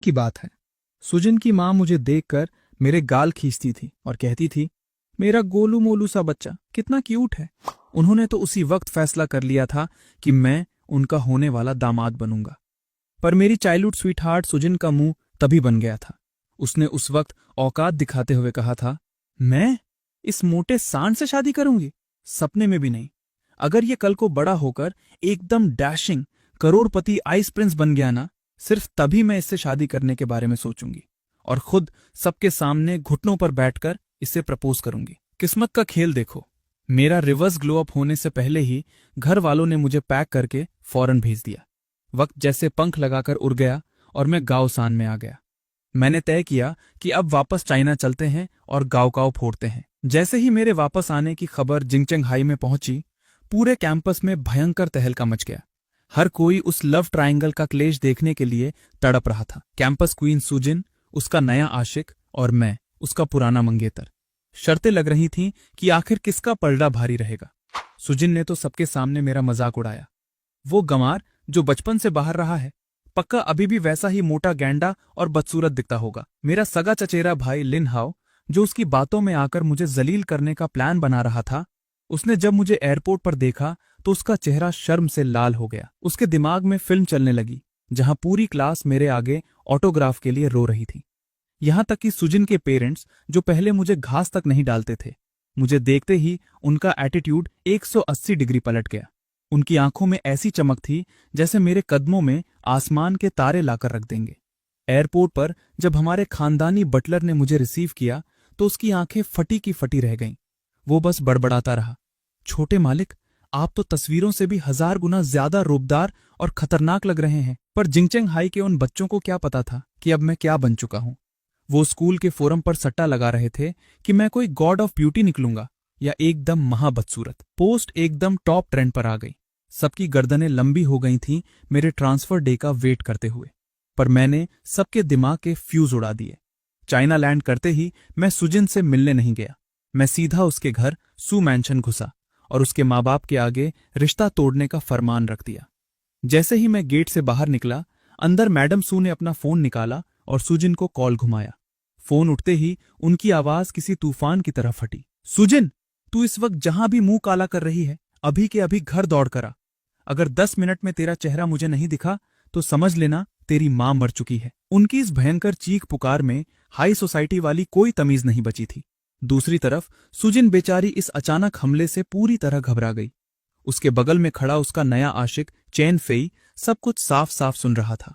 की बात है। सुजिन की माँ मुझे देखकर मेरे गाल खींचती थी और कहती थी, मेरा गोलू मोलू सा बच्चा कितना क्यूट है। उन्होंने तो उसी वक्त फैसला कर लिया था कि मैं उनका होने वाला दामाद बनूंगा। पर मेरी चाइल्डहुड स्वीटहार्ट सुजिन का मुंह तभी बन गया था। उसने उस वक्त औकात दिखाते हुए कहा था, मैं इस मोटे सांड से शादी करूंगी? सपने में भी नहीं। अगर ये कल को बड़ा होकर एकदम डैशिंग करोड़पति आइस प्रिंस बन गया ना, सिर्फ तभी मैं इससे शादी करने के बारे में सोचूंगी और खुद सबके सामने घुटनों पर बैठकर इससे प्रपोज करूंगी। किस्मत का खेल देखो, मेरा रिवर्स ग्लो अप होने से पहले ही घर वालों ने मुझे पैक करके फौरन भेज दिया। वक्त जैसे पंख लगाकर उड़ गया और मैं गाओसान में आ गया। मैंने तय किया कि अब वापस चाइना चलते हैं और गाँव फोड़ते हैं। जैसे ही मेरे वापस आने की खबर जिंगचंगहाई में पहुंची, पूरे कैंपस में भयंकर तहलका मच गया। हर कोई उस लव ट्रायंगल का क्लेश देखने के लिए तड़प रहा था। कैंपस क्वीन सुजिन, उसका नया आशिक, और मैं, उसका पुराना मंगेतर। शर्तें लग रही थीं कि आखिर किसका पलड़ा भारी रहेगा। सुजिन ने तो सबके सामने मेरा मजाक उड़ाया। वो गंवार जो बचपन से बाहर रहा है, पक्का अभी भी वैसा ही मोटा गैंडा और बदसूरत दिखता होगा। मेरा सगा चचेरा भाई लिन हाओ, जो उसकी बातों में आकर मुझे जलील करने का प्लान बना रहा था, उसने जब मुझे एयरपोर्ट पर देखा तो उसका चेहरा शर्म से लाल हो गया। उसके दिमाग में फिल्म चलने लगी जहां पूरी क्लास मेरे आगे ऑटोग्राफ के लिए रो रही थी। यहां तक कि सुजिन के पेरेंट्स, जो पहले मुझे घास तक नहीं डालते थे, मुझे देखते ही उनका एटीट्यूड 180 डिग्री पलट गया। उनकी आंखों में ऐसी चमक थी जैसे मेरे कदमों में आसमान के तारे लाकर रख देंगे। एयरपोर्ट पर जब हमारे खानदानी बटलर ने मुझे रिसीव किया तो उसकी आंखें फटी की फटी रह गईं। वो बस बड़बड़ाता रहा, छोटे मालिक, आप तो तस्वीरों से भी 1000 गुना ज्यादा रूपदार और खतरनाक लग रहे हैं। पर जिंगचंगहाई के उन बच्चों को क्या पता था कि अब मैं क्या बन चुका हूं। वो स्कूल के फोरम पर सट्टा लगा रहे थे कि मैं कोई गॉड ऑफ ब्यूटी निकलूंगा या एकदम महाबदसूरत। पोस्ट एकदम टॉप ट्रेंड पर आ गई। सबकी गर्दनें लंबी हो गई थीं मेरे ट्रांसफर डे का वेट करते हुए। पर मैंने सबके दिमाग के फ्यूज उड़ा दिए। चाइना लैंड करते ही मैं सुजिन से मिलने नहीं गया। मैं सीधा उसके घर सू मैंशन घुसा और उसके माँ बाप के आगे रिश्ता तोड़ने का फरमान रख दिया। जैसे ही मैं गेट से बाहर निकला, अंदर मैडम सू ने अपना फोन निकाला और सुजिन को कॉल घुमाया। फोन उठते ही उनकी आवाज किसी तूफान की तरह फटी। सुजिन, तू इस वक्त जहां भी मुंह काला कर रही है, अभी के अभी घर दौड़ कर आ। अगर 10 मिनट में तेरा चेहरा मुझे नहीं दिखा तो समझ लेना तेरी मां मर चुकी है। उनकी इस भयंकर चीख पुकार में हाई सोसाइटी वाली कोई तमीज नहीं बची थी। दूसरी तरफ सुजिन बेचारी इस अचानक हमले से पूरी तरह घबरा गई। उसके बगल में खड़ा उसका नया आशिक चैन फेई सब कुछ साफ साफ सुन रहा था।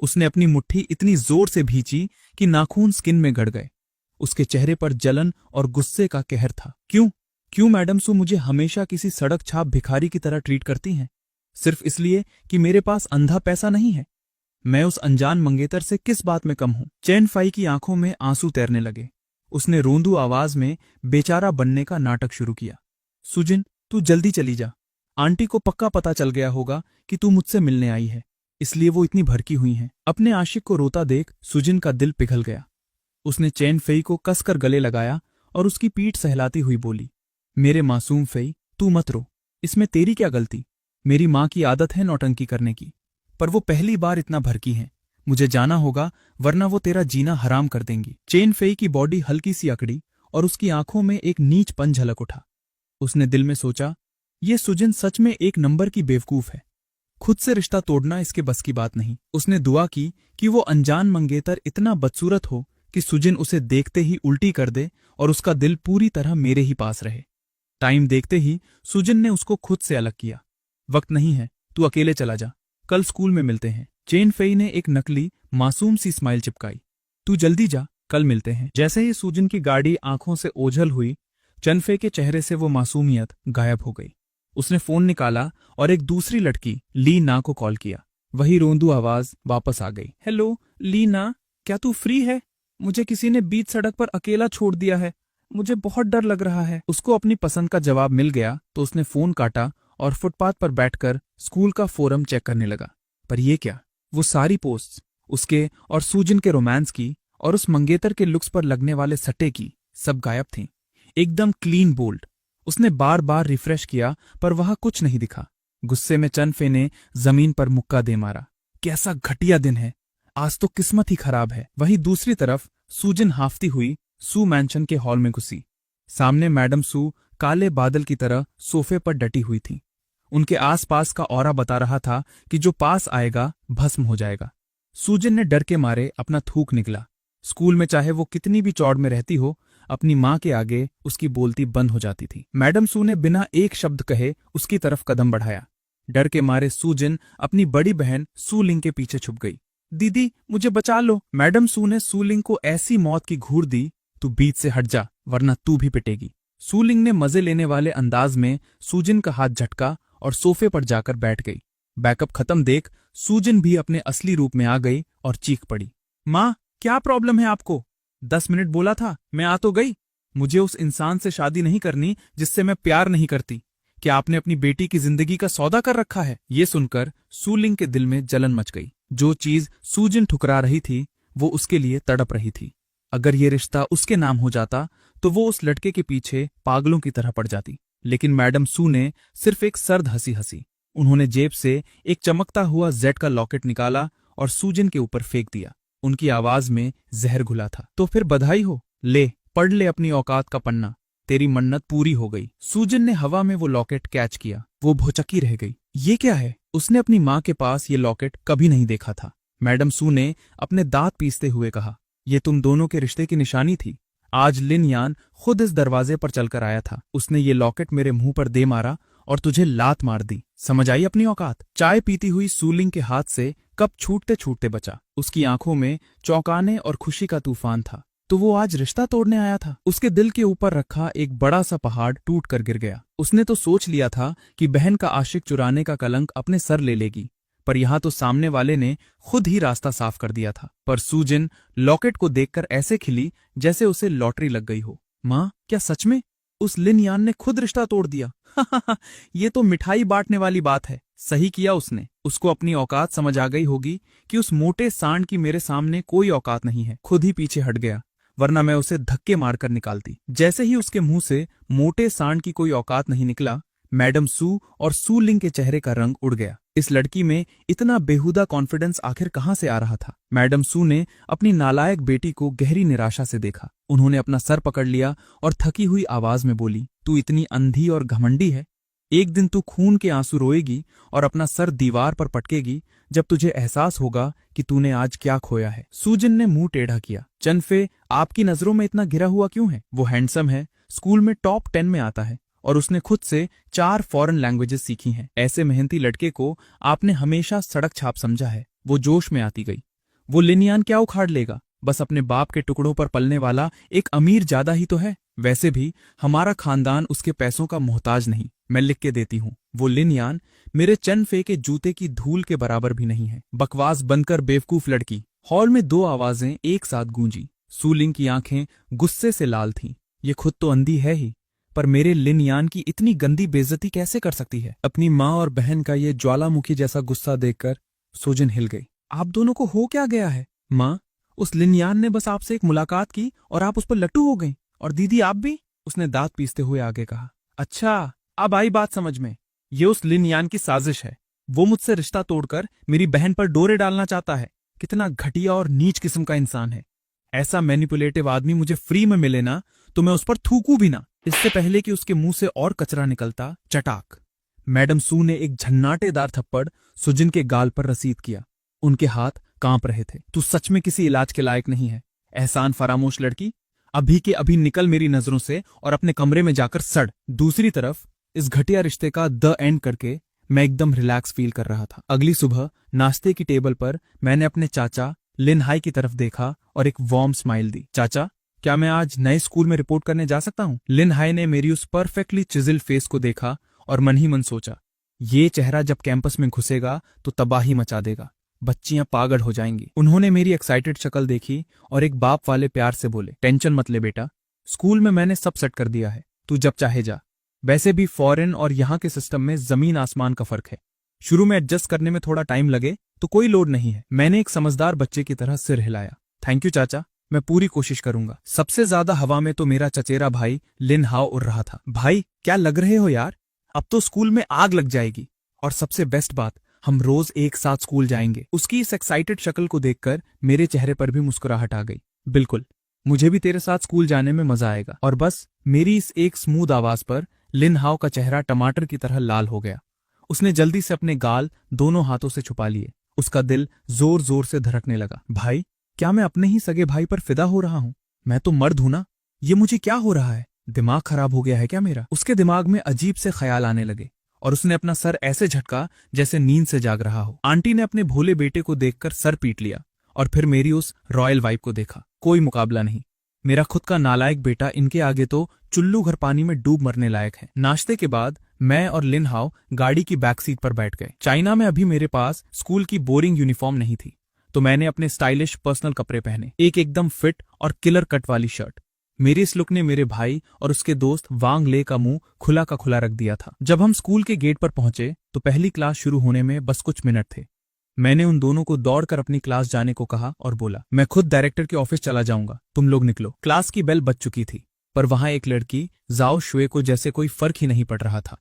उसने अपनी मुट्ठी इतनी जोर से भींची कि नाखून स्किन में गड़ गए। उसके चेहरे पर जलन और गुस्से का कहर था। क्यों मैडम सू मुझे हमेशा किसी सड़क छाप भिखारी की तरह ट्रीट करती हैं? सिर्फ इसलिए कि मेरे पास अंधा पैसा नहीं है? मैं उस अनजान मंगेतर से किस बात में कम हूं? चैन फाई की आंखों में आंसू तैरने लगे। उसने रोंदू आवाज में बेचारा बनने का नाटक शुरू किया। सुजिन, तू जल्दी चली जा। आंटी को पक्का पता चल गया होगा कि तू मुझसे मिलने आई है, इसलिए वो इतनी भड़की हुई हैं। अपने आशिक को रोता देख सुजिन का दिल पिघल गया। उसने चैन फेई को कसकर गले लगाया और उसकी पीठ सहलाती हुई बोली, मेरे मासूम फेई, तू मत रो। इसमें तेरी क्या गलती? मेरी माँ की आदत है नौटंकी करने की, पर वो पहली बार इतना भड़की हैं। मुझे जाना होगा, वरना वो तेरा जीना हराम कर देंगी। चैन फेई की बॉडी हल्की सी अकड़ी और उसकी आंखों में एक नीचपन झलक उठा। उसने दिल में सोचा, ये सुजिन सच में एक नंबर की बेवकूफ है। खुद से रिश्ता तोड़ना इसके बस की बात नहीं। उसने दुआ की कि वो अनजान मंगेतर इतना बदसूरत हो कि सुजिन उसे देखते ही उल्टी कर दे और उसका दिल पूरी तरह मेरे ही पास रहे। टाइम देखते ही सुजिन ने उसको खुद से अलग किया। वक्त नहीं है, तू अकेले चला जा, कल स्कूल में मिलते हैं। चैन फेई ने एक नकली मासूम सी स्माइल चिपकाई। तू जल्दी जा, कल मिलते हैं। जैसे ही सुजिन की गाड़ी आंखों से ओझल हुई, चनफे के चेहरे से वो मासूमियत गायब हो गई। उसने फोन निकाला और एक दूसरी लड़की ली ना को कॉल किया। वही रोंदू आवाज वापस आ गई। हेलो ली ना, क्या तू फ्री है? मुझे किसी ने बीच सड़क पर अकेला छोड़ दिया है, मुझे बहुत डर लग रहा है। उसको अपनी पसंद का जवाब मिल गया तो उसने फोन काटा और फुटपाथ पर बैठकर स्कूल का फोरम चेक करने लगा। पर यह क्या, वो सारी पोस्ट्स उसके और सुजिन के रोमांस की और उस मंगेतर के लुक्स पर लगने वाले सट्टे की सब गायब थीं, एकदम क्लीन बोल्ड। उसने बार बार रिफ्रेश किया पर वहां कुछ नहीं दिखा। गुस्से में चनफे ने जमीन पर मुक्का दे मारा। कैसा घटिया दिन है, आज तो किस्मत ही खराब है। वहीं दूसरी तरफ सूजन हाफती हुई सू मैंशन के हॉल में घुसी। सामने मैडम सू काले बादल की तरह सोफे पर डटी हुई थी। उनके आसपास का ऑरा बता रहा था कि जो पास आएगा भस्म हो जाएगा। सूजन ने डर के मारे अपना थूक निकला। स्कूल में चाहे वो कितनी भी चौड़ में रहती हो, अपनी माँ के आगे उसकी बोलती बंद हो जाती थी। मैडम सू ने बिना एक शब्द कहे उसकी तरफ कदम बढ़ाया। डर के मारे सूजन अपनी बड़ी बहन सूलिंग के पीछे छुप गई। दीदी मुझे बचा लो। मैडम सू ने सूलिंग को ऐसी मौत की घूर दी, तू बीच से हट जा वरना तू भी पिटेगी। सूलिंग ने मजे लेने वाले अंदाज में सूजन का हाथ झटका और सोफे पर जाकर बैठ गई। बैकअप खत्म देख सूजन भी अपने असली रूप में आ गई और चीख पड़ी, माँ क्या प्रॉब्लम है आपको? 10 मिनट बोला था, मैं आ तो गई। मुझे उस इंसान से शादी नहीं करनी जिससे मैं प्यार नहीं करती। क्या आपने अपनी बेटी की जिंदगी का सौदा कर रखा है? ये सुनकर सूलिंग के दिल में जलन मच गई। जो चीज सूजन ठुकरा रही थी वो उसके लिए तड़प रही थी। अगर ये रिश्ता उसके नाम हो जाता तो वो उस लड़के के पीछे पागलों की तरह पड़ जाती। लेकिन मैडम सू ने सिर्फ एक सर्द हंसी हंसी। उन्होंने जेब से एक चमकता हुआ जेड का लॉकेट निकाला और सूजन के ऊपर फेंक दिया। उनकी आवाज में जहर घुला था। तो फिर बधाई हो, ले पढ़ ले अपनी औकात का पन्ना, तेरी मन्नत पूरी हो गई। सूजन ने हवा में वो लॉकेट कैच किया। वो भौचक्की रह गई। ये क्या है? उसने अपनी माँ के पास ये लॉकेट कभी नहीं देखा था। मैडम सू ने अपने दांत पीसते हुए कहा, ये तुम दोनों के रिश्ते की निशानी थी। आज लिन यान खुद इस दरवाजे पर चलकर आया था। उसने ये लॉकेट मेरे मुंह पर दे मारा और तुझे लात मार दी। समझ आई अपनी औकात? चाय पीती हुई सूलिंग के हाथ से कप छूटते छूटते बचा। उसकी आंखों में चौंकाने और खुशी का तूफान था। तो वो आज रिश्ता तोड़ने आया था। उसके दिल के ऊपर रखा एक बड़ा सा पहाड़ टूट कर गिर गया। उसने तो सोच लिया था कि बहन का आशिक चुराने का कलंक अपने सर ले लेगी, पर यहाँ तो सामने वाले ने खुद ही रास्ता साफ कर दिया था। पर सूजन लॉकेट को देखकर ऐसे खिली जैसे उसे लॉटरी लग गई हो। माँ, क्या सच में उस लिन यान ने खुद रिश्ता तोड़ दिया? ये तो मिठाई बांटने वाली बात है। सही किया उसने। उसको अपनी औकात समझ आ गई होगी कि उस मोटे सांड की मेरे सामने कोई औकात नहीं है। खुद ही पीछे हट गया, वरना मैं उसे धक्के मारकर निकालती। जैसे ही उसके मुंह से मोटे सांड की कोई औकात नहीं निकला, मैडम सू और सूलिंग के चेहरे का रंग उड़ गया। इस लड़की में इतना बेहुदा कॉन्फिडेंस आखिर कहां से आ रहा था? मैडम सू ने अपनी नालायक बेटी को गहरी निराशा से देखा। उन्होंने अपना सर पकड़ लिया और थकी हुई आवाज में बोली, तू इतनी अंधी और घमंडी है। एक दिन तू खून के आंसू रोएगी और अपना सर दीवार पर पटकेगी जब तुझे एहसास होगा कि तूने आज क्या खोया है। सूजन ने मुंह टेढ़ा किया। चनफे आपकी नजरों में इतना गिरा हुआ क्यों है? वो हैंडसम है, स्कूल में टॉप 10 में आता है और उसने खुद से 4 फॉरेन लैंग्वेजेस सीखी हैं। ऐसे मेहनती लड़के को आपने हमेशा सड़क छाप समझा है। वो जोश में आती गई। वो लिन यान क्या उखाड़ लेगा? बस अपने बाप के टुकड़ों पर पलने वाला एक अमीर जादा ही तो है। वैसे भी हमारा खानदान उसके पैसों का मोहताज नहीं। मैं लिख के देती हूँ, वो लिन यान मेरे चनफे के जूते की धूल के बराबर भी नहीं है। बकवास बनकर बेवकूफ लड़की। हॉल में 2 आवाजें एक साथ गूंजी। सूलिंग की आंखें गुस्से से लाल थीं। ये खुद तो अंधी है ही, पर मेरे लिन यान की इतनी गंदी बेइज्जती कैसे कर सकती है? अपनी माँ और बहन का ये ज्वालामुखी जैसा गुस्सा देखकर सूजन हिल गई। आप दोनों को हो क्या गया है? माँ, उस लिन यान ने बस आपसे एक मुलाकात की और आप उस पर लट्टू हो गई। और दीदी आप भी? उसने दांत पीसते हुए आगे कहा। अच्छा, अब आई बात समझ में। ये उस लिन यान की साजिश है। वो मुझसे रिश्ता तोड़कर मेरी बहन पर डोरे डालना चाहता है। कितना घटिया और नीच किस्म का इंसान है। ऐसा मैनिपुलेटिव आदमी मुझे फ्री में मिले ना तो मैं उस पर थूकूं भी ना। इससे पहले कि उसके मुंह से और कचरा निकलता, चटाक, मैडम सू ने एक झन्नाटेदार थप्पड़ सुजिन के गाल पर रसीद किया। उनके हाथ कांप रहे थे। तू सच में किसी इलाज के लायक नहीं है, एहसान फरामोश लड़की। अभी के अभी निकल मेरी नजरों से और अपने कमरे में जाकर सड़। दूसरी तरफ इस घटिया रिश्ते का द एंड करके मैं एकदम रिलैक्स फील कर रहा था। अगली सुबह नाश्ते की टेबल पर मैंने अपने चाचा लिन हाई की तरफ देखा और एक वार्म स्माइल दी। चाचा, क्या मैं आज नए स्कूल में रिपोर्ट करने जा सकता हूँ? लिन हाई ने मेरी उस परफेक्टली चिजल्ड फेस को देखा और मन ही मन सोचा, ये चेहरा जब कैंपस में घुसेगा तो तबाही मचा देगा। बच्चियां पागल हो जाएंगी। उन्होंने मेरी एक्साइटेड शक्ल देखी और एक बाप वाले प्यार से बोले, टेंशन मत ले बेटा, स्कूल में मैंने सब सेट कर दिया है, तू जब चाहे जा। वैसे भी फॉरेन और यहाँ के सिस्टम में जमीन आसमान का फर्क है। शुरू में एडजस्ट करने में थोड़ा टाइम लगे तो कोई लोड नहीं है। मैंने एक समझदार बच्चे की तरह सिर हिलाया। थैंक यू चाचा, मैं पूरी कोशिश करूंगा। सबसे ज्यादा हवा में तो मेरा चचेरा भाई लिन हाओ उड़ रहा था। भाई क्या लग रहे हो यार, अब तो स्कूल में आग लग जाएगी। और सबसे बेस्ट बात, हम रोज एक साथ स्कूल जाएंगे। उसकी इस एक्साइटेड शक्ल को देखकर मेरे चेहरे पर भी मुस्कुराहट आ गई। बिल्कुल, मुझे भी तेरे साथ स्कूल जाने में मजा आएगा। और बस मेरी इस एक स्मूथ आवाज पर लिन हाओ का चेहरा टमाटर की तरह लाल हो गया। उसने जल्दी से अपने गाल दोनों हाथों से छुपा लिए। उसका दिल जोर जोर से धड़कने लगा। भाई, क्या मैं अपने ही सगे भाई पर फिदा हो रहा हूं? मैं तो मर्द हूं ना। ये मुझे क्या हो रहा है? दिमाग खराब हो गया है क्या मेरा? उसके दिमाग में अजीब से ख्याल आने लगे और उसने अपना सर ऐसे झटका जैसे नींद से जाग रहा हो। आंटी ने अपने भोले बेटे को देखकर सर पीट लिया और फिर मेरी उस रॉयल वाइफ को देखा। कोई मुकाबला नहीं। मेरा खुद का नालायक बेटा इनके आगे तो चुल्लू घर पानी में डूब मरने लायक है। नाश्ते के बाद मैं और लिन हाओ गाड़ी की बैक सीट पर बैठ गए। चाइना में अभी मेरे पास स्कूल की बोरिंग यूनिफॉर्म नहीं थी, तो मैंने अपने स्टाइलिश पर्सनल कपड़े पहने, एक एकदम फिट और किलर कट वाली शर्ट। मेरे इस लुक ने मेरे भाई और उसके दोस्त वांग ले का मुंह खुला का खुला रख दिया था। जब हम स्कूल के गेट पर पहुंचे तो पहली क्लास शुरू होने में बस कुछ मिनट थे। मैंने उन दोनों को दौड़कर अपनी क्लास जाने को कहा और बोला, मैं खुद डायरेक्टर के ऑफिस चला जाऊंगा, तुम लोग निकलो। क्लास की बेल बज चुकी थी, पर वहां एक लड़की जाओ शुए को जैसे कोई फर्क ही नहीं पड़ रहा था।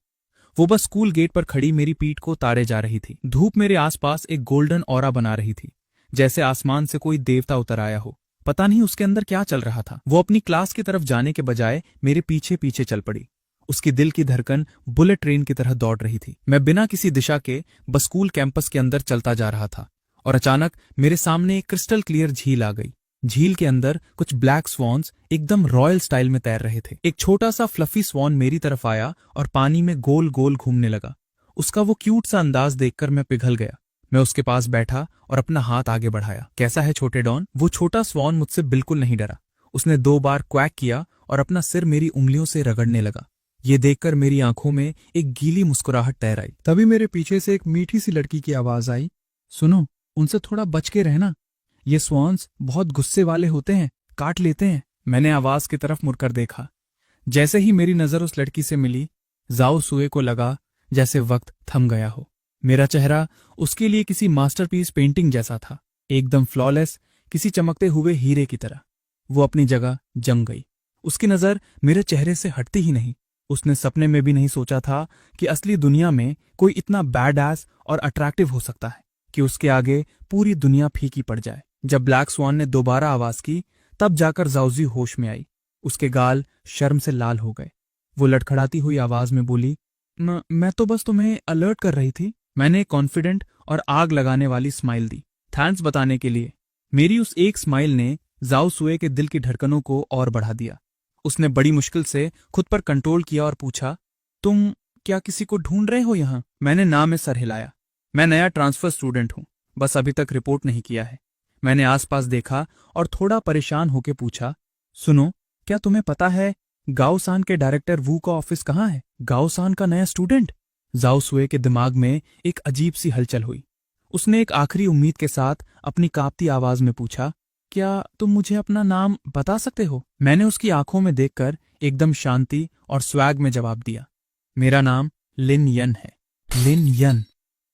वो बस स्कूल गेट पर खड़ी मेरी पीठ को तारे जा रही थी। धूप मेरे आसपास एक गोल्डन ऑरा बना रही थी, जैसे आसमान से कोई देवता उतर आया हो। पता नहीं उसके अंदर क्या चल रहा था। वो अपनी क्लास की तरफ जाने के बजाय मेरे पीछे पीछे चल पड़ी। उसकी दिल की धड़कन बुलेट ट्रेन की तरह दौड़ रही थी। मैं बिना किसी दिशा के बस स्कूल कैंपस के अंदर चलता जा रहा था और अचानक मेरे सामने एक क्रिस्टल क्लियर झील आ गई। झील के अंदर कुछ ब्लैक स्वॉन्स एकदम रॉयल स्टाइल में तैर रहे थे। एक छोटा सा फ्लफी स्वॉन मेरी तरफ आया और पानी में गोल गोल घूमने लगा। उसका वो क्यूट सा अंदाज देखकर मैं पिघल गया। मैं उसके पास बैठा और अपना हाथ आगे बढ़ाया। कैसा है छोटे डॉन? वो छोटा स्वॉन मुझसे बिल्कुल नहीं डरा। उसने 2 बार क्वैक किया और अपना सिर मेरी उंगलियों से रगड़ने लगा। ये देखकर मेरी आंखों में एक गीली मुस्कुराहट तैर आई। तभी मेरे पीछे से एक मीठी सी लड़की की आवाज आई, सुनो, उनसे थोड़ा बच के रहना, ये स्वॉन्स बहुत गुस्से वाले होते हैं, काट लेते हैं। मैंने आवाज की तरफ मुड़कर देखा। जैसे ही मेरी नजर उस लड़की से मिली, जाओ सुए को लगा जैसे वक्त थम गया हो। मेरा चेहरा उसके लिए किसी मास्टरपीस पेंटिंग जैसा था, एकदम फ्लॉलेस, किसी चमकते हुए हीरे की तरह। वो अपनी जगह जम गई। उसकी नजर मेरे चेहरे से हटती ही नहीं। उसने सपने में भी नहीं सोचा था कि असली दुनिया में कोई इतना बैड एस और अट्रैक्टिव हो सकता है कि उसके आगे पूरी दुनिया फीकी पड़ जाए। जब ब्लैक स्वान ने दोबारा आवाज की, तब जाकर जाओजी होश में आई। उसके गाल शर्म से लाल हो गए। वो लड़खड़ाती हुई आवाज में बोली, मैं तो बस तुम्हें अलर्ट कर रही थी। मैंने कॉन्फिडेंट और आग लगाने वाली स्माइल दी, थैंक्स बताने के लिए। मेरी उस एक स्माइल ने जाओ सुए के दिल की धड़कनों को और बढ़ा दिया। उसने बड़ी मुश्किल से खुद पर कंट्रोल किया और पूछा, तुम क्या किसी को ढूंढ रहे हो यहाँ? मैंने ना में सर हिलाया। मैं नया ट्रांसफर स्टूडेंट हूँ, बस अभी तक रिपोर्ट नहीं किया है। मैंने आसपास देखा और थोड़ा परेशान होकर पूछा, सुनो, क्या तुम्हें पता है गाओसान के डायरेक्टर वू का ऑफिस कहाँ है? गाओसान का नया स्टूडेंट? जाओ सुए के दिमाग में एक अजीब सी हलचल हुई। उसने एक आखिरी उम्मीद के साथ अपनी कांपती आवाज में पूछा, क्या तुम मुझे अपना नाम बता सकते हो? मैंने उसकी आंखों में देखकर एकदम शांति और स्वैग में जवाब दिया, मेरा नाम लिन यन है। लिन यन।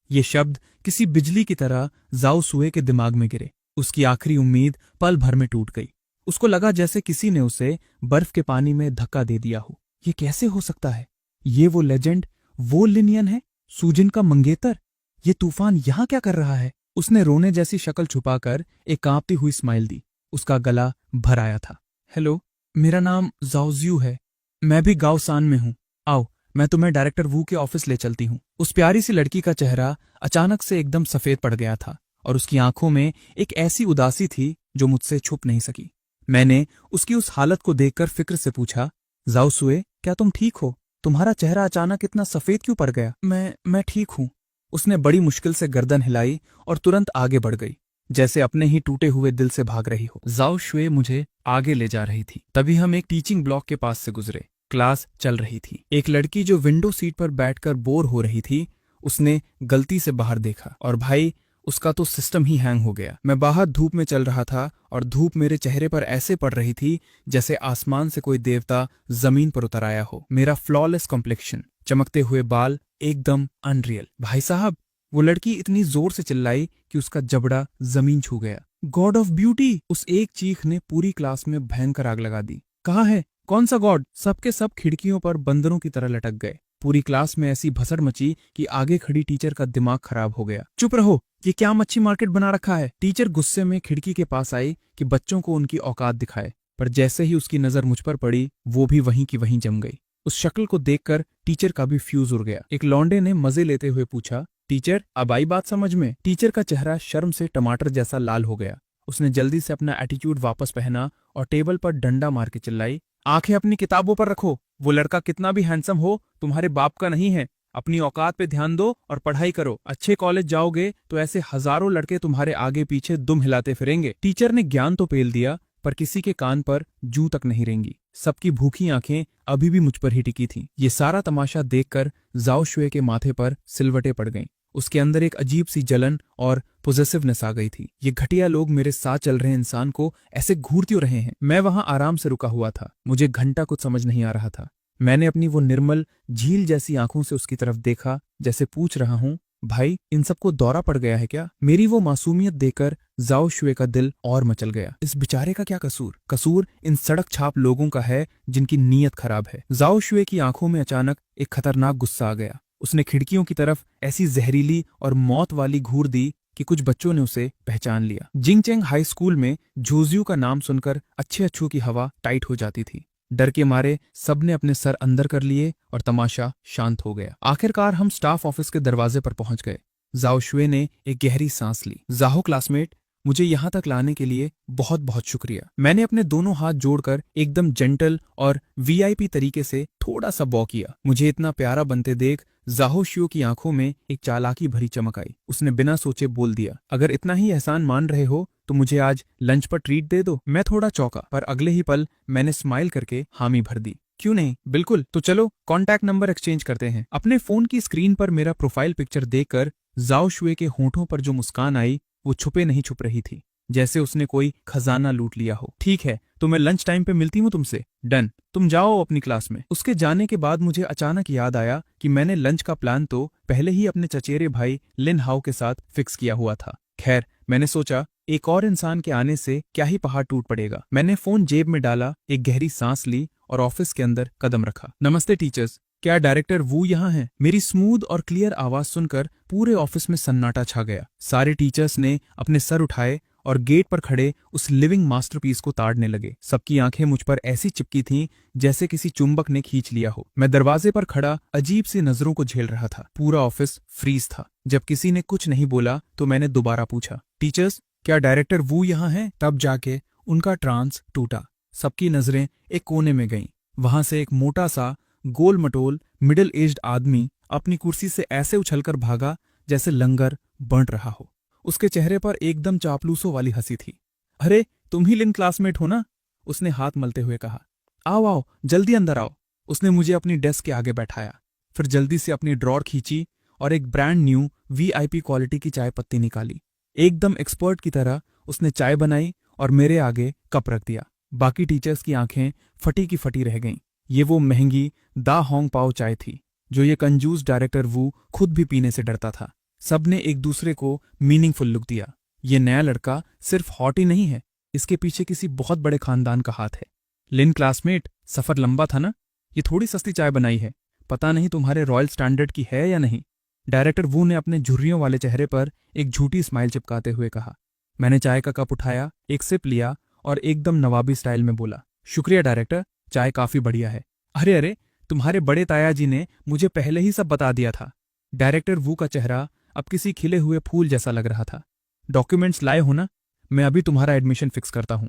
ये शब्द किसी बिजली की तरह जाओ सुए के दिमाग में गिरे। उसकी आखिरी उम्मीद पल भर में टूट गई। उसको लगा जैसे किसी ने उसे बर्फ के पानी में धक्का दे दिया हो। ये कैसे हो सकता है? ये वो लेजेंड, वो लिन यन है, सूजिन का मंगेतर? ये तूफान यहाँ क्या कर रहा है? उसने रोने जैसी शक्ल छुपाकर एक कांपती हुई स्माइल दी। उसका गला भर आया था। हेलो, मेरा नाम जाओज्यू है, मैं भी गाओसान में हूँ। आओ, मैं तुम्हें डायरेक्टर वू के ऑफिस ले चलती हूँ। उस प्यारी सी लड़की का चेहरा अचानक से एकदम सफेद पड़ गया था और उसकी आंखों में एक ऐसी उदासी थी जो मुझसे छुप नहीं सकी। मैंने उसकी उस हालत को देखकर फिक्र से पूछा, जाओ सुए, क्या तुम ठीक हो? तुम्हारा चेहरा अचानक इतना सफेद क्यों पड़ गया? मैं ठीक हूँ। उसने बड़ी मुश्किल से गर्दन हिलाई और तुरंत आगे बढ़ गई, जैसे अपने ही टूटे हुए दिल से भाग रही हो। जाओ शुए मुझे आगे ले जा रही थी। तभी हम एक टीचिंग ब्लॉक के पास से गुजरे। क्लास चल रही थी। एक लड़की जो विंडो सीट पर बैठकर बोर हो रही थी, उसने गलती से बाहर देखा और भाई उसका तो सिस्टम ही हैंग हो गया। मैं बाहर धूप में चल रहा था और धूप मेरे चेहरे पर ऐसे पड़ रही थी जैसे आसमान से कोई देवता जमीन पर उतर आया हो। मेरा फ्लॉलेस कॉम्प्लेक्शन, चमकते हुए बाल, एकदम अनरियल। भाई साहब, वो लड़की इतनी जोर से चिल्लाई कि उसका जबड़ा जमीन छू गया। God of beauty! उस एक चीख ने पूरी क्लास में भयंकर आग लगा दी। कहाँ है? कौन सा गॉड? सबके सब खिड़कियों पर बंदरों की तरह लटक गए। पूरी क्लास में ऐसी भसड़ मची कि आगे खड़ी टीचर का दिमाग खराब हो गया। चुप रहो, ये क्या मच्छी मार्केट बना रखा है। टीचर गुस्से में खिड़की के पास आई कि बच्चों को उनकी औकात दिखाए, पर जैसे ही उसकी नजर मुझ पर पड़ी वो भी वहीं की वहीं जम गई। उस शक्ल को देखकर टीचर का भी फ्यूज उड़ गया। एक लौंडे ने मजे लेते हुए पूछा, टीचर अब आई बात समझ में? टीचर का चेहरा शर्म से टमाटर जैसा लाल हो गया। उसने जल्दी से अपना एटीट्यूड वापस पहना और टेबल पर डंडा मार के चिल्लाई, आंखें अपनी किताबों पर रखो। वो लड़का कितना भी हैंडसम हो तुम्हारे बाप का नहीं है। अपनी औकात पे ध्यान दो और पढ़ाई करो। अच्छे कॉलेज जाओगे तो ऐसे हजारों लड़के तुम्हारे आगे पीछे दुम हिलाते फिरेंगे। टीचर ने ज्ञान तो पेल दिया, पर किसी के कान पर जूं तक नहीं रेंगी। सबकी भूखी आंखें अभी भी मुझ पर ही टिकी थीं। ये सारा तमाशा देखकर जाओ शुए के माथे पर सिलवटें पड़ गईं। उसके अंदर एक अजीब सी जलन और पॉजेसिवनेस आ गई थी। ये घटिया लोग मेरे साथ चल रहे इंसान को ऐसे घूर क्यों रहे हैं? मैं वहां आराम से रुका हुआ था। मुझे घंटा कुछ समझ नहीं आ रहा था। मैंने अपनी वो निर्मल झील जैसी आंखों से उसकी तरफ देखा, जैसे पूछ रहा हूं, भाई इन सबको दौरा पड़ गया है क्या? मेरी वो मासूमियत देखकर जाओ शुए का दिल और मचल गया। इस बेचारे का क्या कसूर? कसूर इन सड़क छाप लोगों का है जिनकी नीयत खराब है। जाओ शुए की आंखों में अचानक एक खतरनाक गुस्सा आ गया। उसने खिड़कियों की तरफ ऐसी जहरीली और मौत वाली घूर दी कि कुछ बच्चों ने उसे पहचान लिया। जिंगचेंग हाई स्कूल में झोजियू का नाम सुनकर अच्छे अच्छों की हवा टाइट हो जाती थी। डर के मारे सबने अपने सर अंदर कर लिए और तमाशा शांत हो गया। आखिरकार हम स्टाफ ऑफिस के दरवाजे पर पहुंच गए। जाओ शुए ने एक गहरी सांस ली। जाहो क्लासमेट, मुझे यहां तक लाने के लिए बहुत बहुत शुक्रिया। मैंने अपने दोनों हाथ जोड़कर एकदम जेंटल और वीआईपी तरीके से थोड़ा सा बॉ किया। मुझे इतना प्यारा बनते देख जाहो शुए की आंखों में एक चालाकी भरी चमक आई। उसने बिना सोचे बोल दिया, अगर इतना ही एहसान मान रहे हो तो मुझे आज लंच पर ट्रीट दे दो। मैं थोड़ा चौंका, पर अगले ही पल मैंने स्माइल करके हामी भर दी। क्यों नहीं, बिल्कुल, तो चलो कॉन्टैक्ट नंबर एक्सचेंज करते हैं। अपने फोन की स्क्रीन पर मेरा प्रोफाइल पिक्चर देखकर जाओ शुए के होंठों पर जो मुस्कान आई वो छुपे नहीं छुप रही थी, जैसे उसने कोई खजाना लूट लिया हो। ठीक है, तो मैं लंच टाइम पे मिलती हूँ तुमसे। डन, तुम जाओ अपनी क्लास में। उसके जाने के बाद मुझे अचानक याद आया कि मैंने लंच का प्लान तो पहले ही अपने चचेरे भाई लिन हाउ के साथ फिक्स किया हुआ था। खैर, मैंने सोचा एक और इंसान के आने से क्या ही पहाड़ टूट पड़ेगा। मैंने फोन जेब में डाला, एक गहरी सांस ली और ऑफिस के अंदर कदम रखा। नमस्ते टीचर्स, क्या डायरेक्टर वू यहाँ हैं? मेरी स्मूथ और क्लियर आवाज सुनकर पूरे ऑफिस में सन्नाटा छा गया। सारे टीचर्स ने अपने सर उठाए और गेट पर खड़े उस लिविंग मास्टरपीस को ताड़ने लगे। सबकी आंखें मुझ पर ऐसी चिपकी थीं जैसे किसी चुंबक ने खींच लिया हो। मैं दरवाजे पर खड़ा अजीब सी नजरों को झेल रहा था। पूरा ऑफिस फ्रीज था। जब किसी ने कुछ नहीं बोला तो मैंने दोबारा पूछा, टीचर्स क्या डायरेक्टर वू यहाँ हैं? तब जाके उनका ट्रांस टूटा। सबकी नजरें एक कोने में गईं। वहां से एक मोटा सा गोल मटोल मिडिल एज्ड आदमी अपनी कुर्सी से ऐसे उछलकर भागा जैसे लंगर बन रहा हो। उसके चेहरे पर एकदम चापलूसों वाली हंसी थी। अरे तुम ही लिन क्लासमेट हो ना? उसने हाथ मलते हुए कहा। आओ आओ, जल्दी अंदर आओ। उसने मुझे अपनी डेस्क के आगे बैठाया, फिर जल्दी से अपनी ड्रॉर खींची और एक ब्रांड न्यू वीआईपी क्वालिटी की चाय पत्ती निकाली। एकदम एक्सपर्ट की तरह उसने चाय बनाई और मेरे आगे कप रख दिया। बाकी टीचर्स की आंखें फटी की फटी रह गईं। ये वो महंगी दा होंग पाओ चाय थी जो ये कंजूस डायरेक्टर वू खुद भी पीने से डरता था। सबने एक दूसरे को मीनिंगफुल लुक दिया। ये नया लड़का सिर्फ हॉट ही नहीं है, इसके पीछे किसी बहुत बड़े खानदान का हाथ है। लिन क्लासमेट, सफर लंबा था ना? ये थोड़ी सस्ती चाय बनाई है, पता नहीं तुम्हारे रॉयल स्टैंडर्ड की है या नहीं। डायरेक्टर वू ने अपने झुर्रियों वाले चेहरे पर एक झूठी स्माइल चिपकाते हुए कहा। मैंने चाय का कप उठाया, एक सिप लिया और एकदम नवाबी स्टाइल में बोला, शुक्रिया डायरेक्टर, चाय काफी बढ़िया है। अरे अरे, तुम्हारे बड़े ताया जी ने मुझे पहले ही सब बता दिया था। डायरेक्टर वू का चेहरा अब किसी खिले हुए फूल जैसा लग रहा था। डॉक्यूमेंट्स लाए हो ना? मैं अभी तुम्हारा एडमिशन फिक्स करता हूं।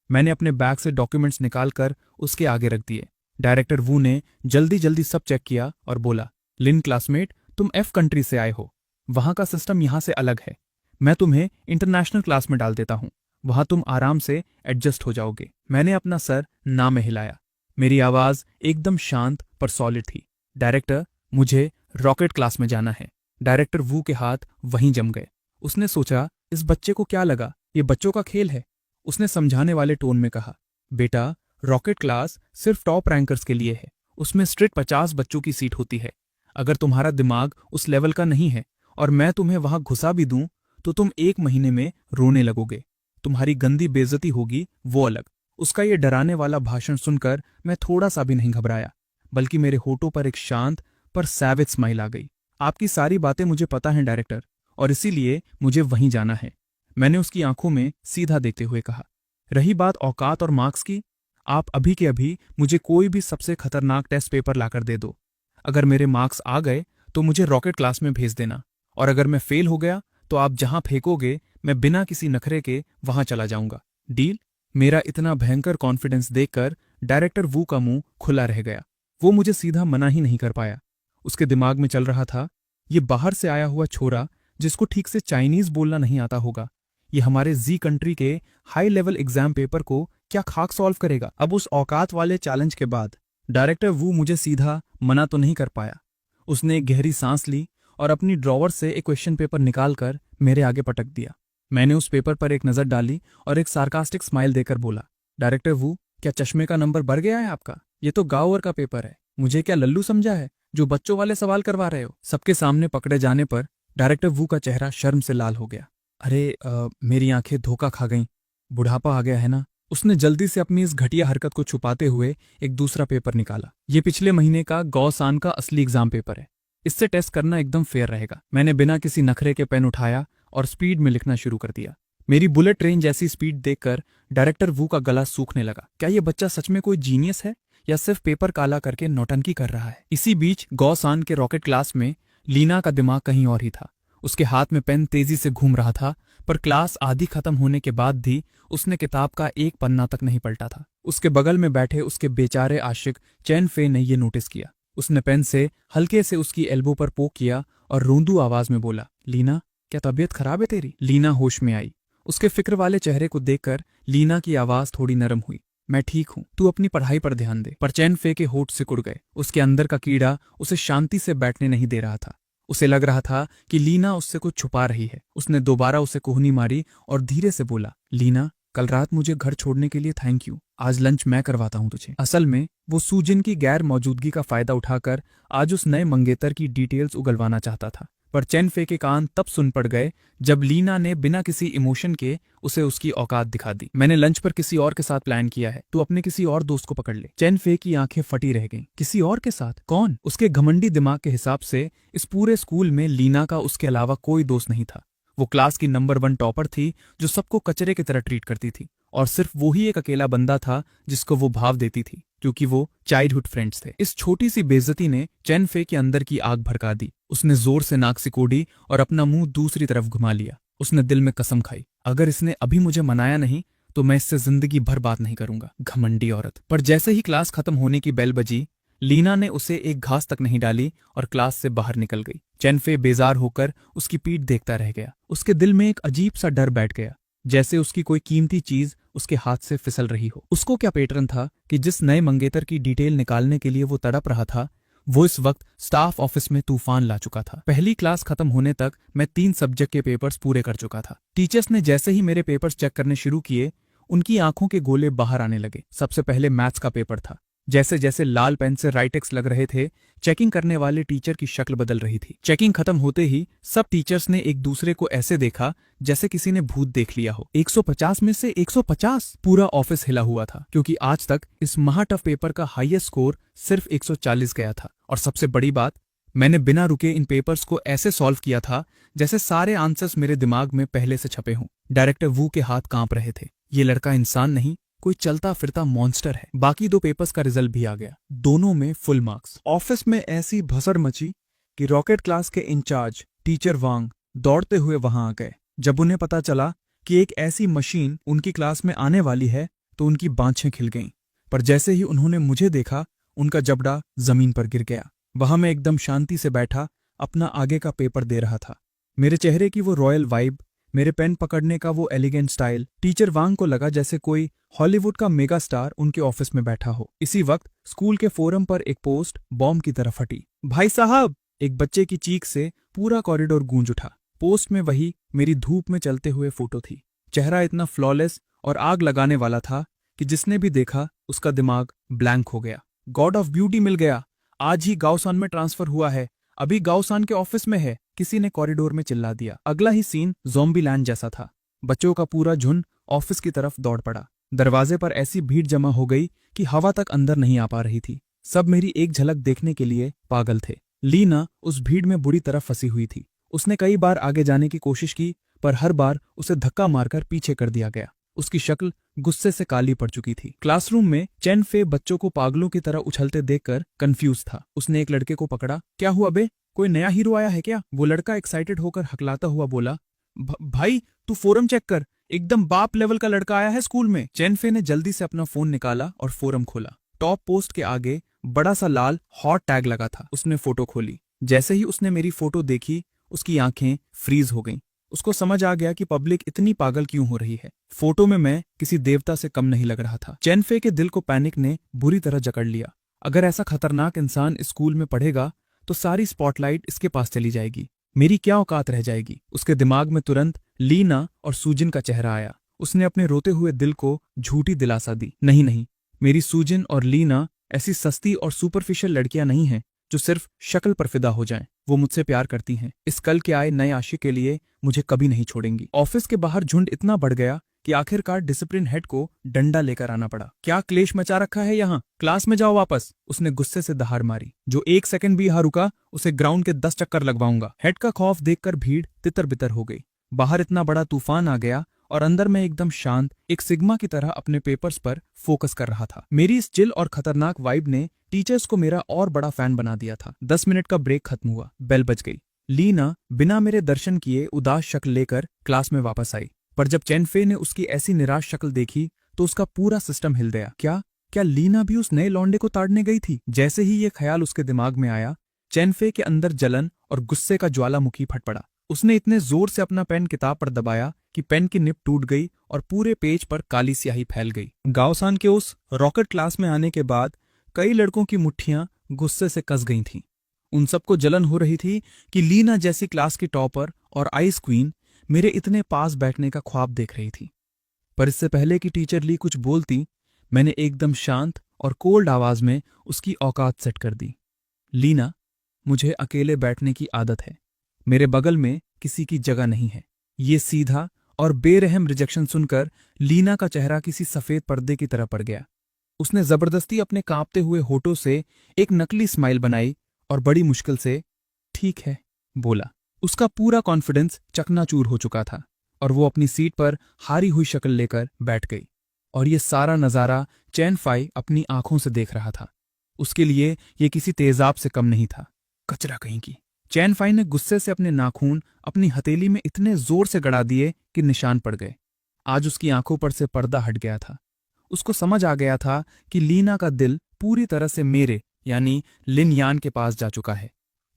मैंने अपने बैग से डॉक्यूमेंट्स निकालकर उसके आगे रख दिए। डायरेक्टर वू ने जल्दी जल्दी सब चेक किया और बोला, लिन क्लासमेट, तुम एफ कंट्री से आए हो, वहां का सिस्टम यहां से अलग है। मैं तुम्हें इंटरनेशनल क्लास में डाल देता हूं, वहां तुम आराम से एडजस्ट हो जाओगे। मैंने अपना सर ना में हिलाया। मेरी आवाज एकदम शांत पर सॉलिड थी। डायरेक्टर, मुझे रॉकेट क्लास में जाना है। डायरेक्टर वू के हाथ वहीं जम गए। उसने सोचा, इस बच्चे को क्या लगा, ये बच्चों का खेल है। उसने समझाने वाले टोन में कहा, बेटा, रॉकेट क्लास सिर्फ टॉप रैंकर्स के लिए है। उसमें स्ट्रिक्ट 50 बच्चों की सीट होती है। अगर तुम्हारा दिमाग उस लेवल का नहीं है और मैं तुम्हें वहां घुसा भी दूं तो तुम 1 महीने में रोने लगोगे। तुम्हारी गंदी बेइज्जती होगी, वो अलग। उसका ये डराने वाला भाषण सुनकर मैं थोड़ा सा भी नहीं घबराया, बल्कि मेरे होठों पर एक शांत पर सैवेज स्माइल आ गई। आपकी सारी बातें मुझे पता हैं डायरेक्टर, और इसीलिए मुझे वहीं जाना है, मैंने उसकी आंखों में सीधा देखते हुए कहा। रही बात औकात और मार्क्स की, आप अभी के अभी मुझे कोई भी सबसे खतरनाक टेस्ट पेपर लाकर दे दो। अगर मेरे मार्क्स आ गए तो मुझे रॉकेट क्लास में भेज देना, और अगर मैं फेल हो गया तो आप जहां फेंकोगे मैं बिना किसी नखरे के वहां चला जाऊंगा। डील? मेरा इतना भयंकर कॉन्फिडेंस देखकर डायरेक्टर वू का मुंह खुला रह गया। वो मुझे सीधा मना ही नहीं कर पाया। उसके दिमाग में चल रहा था, ये बाहर से आया हुआ छोरा जिसको ठीक से चाइनीज बोलना नहीं आता होगा, ये हमारे जी कंट्री के हाई लेवल एग्जाम पेपर को क्या खाक सॉल्व करेगा। अब उस औकात वाले चैलेंज के बाद डायरेक्टर वू मुझे सीधा मना तो नहीं कर पाया। उसने एक गहरी सांस ली और अपनी ड्रॉवर से एक क्वेश्चन पेपर निकालकर मेरे आगे पटक दिया। मैंने उस पेपर पर एक नजर डाली और एक सार्कास्टिक स्माइल देकर बोला, डायरेक्टर वू, क्या चश्मे का नंबर बढ़ गया है आपका? ये तो गाँव का पेपर है, मुझे क्या लल्लू समझा है जो बच्चों वाले सवाल करवा रहे हो? सबके सामने पकड़े जाने पर डायरेक्टर वू का चेहरा शर्म से लाल हो गया। अरे मेरी आंखें धोखा खा गईं, बुढ़ापा आ गया है ना। उसने जल्दी से अपनी इस घटिया हरकत को छुपाते हुए एक दूसरा पेपर निकाला। ये पिछले महीने का गौसान का असली एग्जाम पेपर है, इससे टेस्ट करना एकदम फेयर रहेगा। मैंने बिना किसी नखरे के पेन उठाया और स्पीड में लिखना शुरू कर दिया। मेरी बुलेट ट्रेन जैसी स्पीड देखकर डायरेक्टर वू का गला सूखने लगा। क्या ये बच्चा सच में कोई जीनियस है या सिर्फ पेपर काला करके नौटंकी कर रहा है? इसी बीच गौसान के रॉकेट क्लास में लीना का दिमाग कहीं और ही था। उसके हाथ में पेन तेजी से घूम रहा था, पर क्लास आधी खत्म होने के बाद भी उसने किताब का एक पन्ना तक नहीं पलटा था। उसके बगल में बैठे उसके बेचारे आशिक चैन फे ने ये नोटिस किया। उसने पेन से हल्के से उसकी एल्बो पर पोक किया और रोंदू आवाज में बोला, लीना, क्या तबीयत खराब है तेरी? लीना होश में आई। उसके फिक्र वाले चेहरे को देखकर लीना की आवाज थोड़ी नरम हुई। मैं ठीक हूं, तू अपनी पढ़ाई पर ध्यान दे। पर चैन फे के होठ सिकुड़ गए। उसके अंदर का कीड़ा उसे शांति से बैठने नहीं दे रहा था। उसे लग रहा था कि लीना उससे कुछ छुपा रही है। उसने दोबारा उसे कोहनी मारी और धीरे से बोला, लीना, कल रात मुझे घर छोड़ने के लिए थैंक यू। आज लंच मैं करवाता हूं तुझे। असल में वो सूजिन की गैर मौजूदगी का फायदा उठाकर आज उस नए मंगेतर की डिटेल्स उगलवाना चाहता था। पर चैन फे के कान तब सुन पड़ गए जब लीना ने बिना किसी इमोशन के उसे उसकी औकात दिखा दी। मैंने लंच पर किसी और के साथ प्लान किया है, तू अपने किसी और दोस्त को पकड़ ले। चैन फे की आंखें फटी रह गईं। किसी और के साथ? कौन? उसके घमंडी दिमाग के हिसाब से इस पूरे स्कूल में लीना का उसके अलावा कोई दोस्त नहीं था। वो क्लास की नंबर 1 टॉपर थी जो सबको कचरे की तरह ट्रीट करती थी, और सिर्फ वो ही एक अकेला बंदा था जिसको वो भाव देती थी, क्योंकि वो चाइल्डहुड फ्रेंड्स थे। इस छोटी सी बेइज्जती ने चैन फे के अंदर की आग भड़का दी। उसने जोर से नाक सिकोड़ी और अपना मुंह दूसरी तरफ घुमा लिया। उसने दिल में कसम खाई, अगर इसने अभी मुझे मनाया नहीं तो मैं इससे जिंदगी भर बात नहीं करूंगा, घमंडी औरत। पर जैसे ही क्लास खत्म होने की बेल बजी, लीना ने उसे एक घास तक नहीं डाली और क्लास से बाहर निकल गई। चैन फे बेजार होकर उसकी पीठ देखता रह गया। उसके दिल में एक अजीब सा डर बैठ गया, जैसे उसकी कोई कीमती चीज उसके हाथ से फिसल रही हो। उसको क्या पैटर्न था कि जिस नए मंगेतर की डिटेल निकालने के लिए वो तड़प रहा था, वो इस वक्त स्टाफ ऑफिस में तूफान ला चुका था। पहली क्लास खत्म होने तक मैं 3 सब्जेक्ट के पेपर्स पूरे कर चुका था। टीचर्स ने जैसे ही मेरे पेपर्स चेक करने शुरू किए, उनकी आंखों के गोले बाहर आने लगे। सबसे पहले मैथ्स का पेपर था। जैसे जैसे लाल पेन से राइटेक्स लग रहे थे, चेकिंग करने वाले टीचर की शक्ल बदल रही थी। चेकिंग खत्म होते ही सब टीचर्स ने एक दूसरे को ऐसे देखा जैसे किसी ने भूत देख लिया हो। 150 में से 150? पूरा ऑफिस हिला हुआ था, क्योंकि आज तक इस महाटफ पेपर का हाईएस्ट स्कोर सिर्फ 140 गया था। और सबसे बड़ी बात, मैंने बिना रुके इन पेपर्स को ऐसे सॉल्व किया था जैसे सारे आंसर्स मेरे दिमाग में पहले से छपे हों। डायरेक्टर वू के हाथ कांप रहे थे। ये लड़का इंसान नहीं, कोई चलता फिरता मॉन्स्टर है। बाकी 2 पेपर्स का रिजल्ट भी आ गया, दोनों में फुल मार्क्स। ऑफिस में ऐसी भसड़ मची कि रॉकेट क्लास के इंचार्ज टीचर वांग दौड़ते हुए वहां आ गए। जब उन्हें पता चला कि एक ऐसी मशीन उनकी क्लास में आने वाली है तो उनकी बाँछें खिल गईं। पर जैसे ही उन्होंने मुझे देखा, उनका जबड़ा जमीन पर गिर गया। वहां मैं एकदम शांति से बैठा अपना आगे का पेपर दे रहा था। मेरे चेहरे की वो रॉयल वाइब, मेरे पेन पकड़ने का वो एलिगेंट स्टाइल, टीचर वांग को लगा जैसे कोई हॉलीवुड का मेगा स्टार उनके ऑफिस में बैठा हो। इसी वक्त स्कूल के फोरम पर एक पोस्ट बॉम्ब की तरह फटी। भाई साहब! एक बच्चे की चीख से पूरा कॉरिडोर गूंज उठा। पोस्ट में वही मेरी धूप में चलते हुए फोटो थी। चेहरा इतना फ्लॉलेस और आग लगाने वाला था कि जिसने भी देखा उसका दिमाग ब्लैंक हो गया। गॉड ऑफ ब्यूटी मिल गया, आज ही गाओसान में ट्रांसफर हुआ है, अभी गाओसान के ऑफिस में है, किसी ने कॉरिडोर में चिल्ला दिया। अगला ही सीन ज़ॉम्बी लैंड जैसा था। बच्चों का पूरा झुंड ऑफिस की तरफ दौड़ पड़ा। दरवाजे पर ऐसी भीड़ जमा हो गई कि हवा तक अंदर नहीं आ पा रही थी। सब मेरी एक झलक देखने के लिए पागल थे। लीना उस भीड़ में बुरी तरह फंसी हुई थी। उसने कई बार आगे जाने की कोशिश की, पर हर बार उसे धक्का मारकर पीछे कर दिया गया। उसकी शक्ल गुस्से से काली पड़ चुकी थी। क्लासरूम में चेन फे बच्चों को पागलों की तरह उछलते देखकर कंफ्यूज था। उसने एक लड़के को पकड़ा। क्या हुआ बे, कोई नया हीरो आया है क्या? वो लड़का एक्साइटेड होकर हकलाता हुआ बोला, भाई तू फोरम चेक कर, एकदम बाप लेवल का लड़का आया है स्कूल में। चेन फे ने जल्दी से अपना फोन निकाला और फोरम खोला। टॉप पोस्ट के आगे बड़ा सा लाल हॉट टैग लगा था। उसने फोटो खोली। जैसे ही उसने मेरी फोटो देखी, उसकी आंखें फ्रीज हो गईं। उसको समझ आ गया कि पब्लिक इतनी पागल क्यों हो रही है। फोटो में मैं किसी देवता से कम नहीं लग रहा था। चेन फे के दिल को पैनिक ने बुरी तरह जकड़ लिया। अगर ऐसा खतरनाक इंसान इस स्कूल में पढ़ेगा तो सारी स्पॉटलाइट इसके पास चली जाएगी। मेरी क्या औकात रह जाएगी। उसके दिमाग में तुरंत लीना और सूजिन का चेहरा आया। उसने अपने रोते हुए दिल को झूठी दिलासा दी, नहीं नहीं, मेरी सूजिन और लीना ऐसी सस्ती और सुपरफिशियल लड़कियां नहीं हैं जो सिर्फ शक्ल पर फिदा हो जाएं। वो मुझसे प्यार करती हैं। इस कल के आए नए आशिक के लिए मुझे कभी नहीं छोड़ेंगी। ऑफिस के बाहर झुंड इतना बढ़ गया कि आखिरकार डिसिप्लिन हेड को डंडा लेकर आना पड़ा। क्या क्लेश मचा रखा है यहाँ? क्लास में जाओ वापस। उसने गुस्से से दहाड़ मारी। जो एक सेकंड भी यहाँ रुका उसे ग्राउंड के 10 चक्कर लगवाऊंगा। हेड का खौफ देखकर भीड़ तितर बितर हो गई। बाहर इतना बड़ा तूफान आ गया और अंदर मैं एकदम शांत एक सिग्मा की तरह अपने पेपर्स पर फोकस कर रहा था। मेरी इस चिल और खतरनाक वाइब ने टीचर्स को मेरा और बड़ा फैन बना दिया था। 10 मिनट का ब्रेक खत्म हुआ, बेल बज गई। लीना बिना मेरे दर्शन किए उदास शक्ल लेकर क्लास में वापस आई। पर जब चेन फे ने उसकी ऐसी निराश शक्ल देखी तो उसका पूरा सिस्टम हिल गया। क्या लीना भी उस नए लौंडे को ताड़ने गई थी? जैसे ही ये ख्याल उसके दिमाग में आया, चेन फे के अंदर जलन और गुस्से का ज्वालामुखी फट पड़ा। उसने इतने जोर से अपना पेन किताब पर दबाया कि पेन की निब टूट गई और पूरे पेज पर काली स्याही फैल गई। गाओसान के उस रॉकेट क्लास में आने के बाद कई लड़कों की मुट्ठियां गुस्से से कस गई थीं। उन सबको जलन हो रही थी कि लीना जैसी क्लास की टॉपर और आइस क्वीन मेरे इतने पास बैठने का ख्वाब देख रही थी। पर इससे पहले कि टीचर ली कुछ बोलती, मैंने एकदम शांत और कोल्ड आवाज में उसकी औकात सेट कर दी। लीना, मुझे अकेले बैठने की आदत है। मेरे बगल में किसी की जगह नहीं है। ये सीधा और बेरहम रिजेक्शन सुनकर लीना का चेहरा किसी सफेद पर्दे की तरह पड़ गया। उसने जबरदस्ती अपने कांपते हुए होठों से एक नकली स्माइल बनाई और बड़ी मुश्किल से ठीक है बोला। उसका पूरा कॉन्फिडेंस चकनाचूर हो चुका था और वो अपनी सीट पर हारी हुई शक्ल लेकर बैठ गई। और ये सारा नजारा चैन फाई अपनी आंखों से देख रहा था। उसके लिए ये किसी तेजाब से कम नहीं था। कचरा कहीं की। चैन फाई ने गुस्से से अपने नाखून अपनी हथेली में इतने जोर से गड़ा दिए कि निशान पड़ गए। आज उसकी आंखों पर से पर्दा हट गया था। उसको समझ आ गया था कि लीना का दिल पूरी तरह से मेरे यानी लिन यान के पास जा चुका है।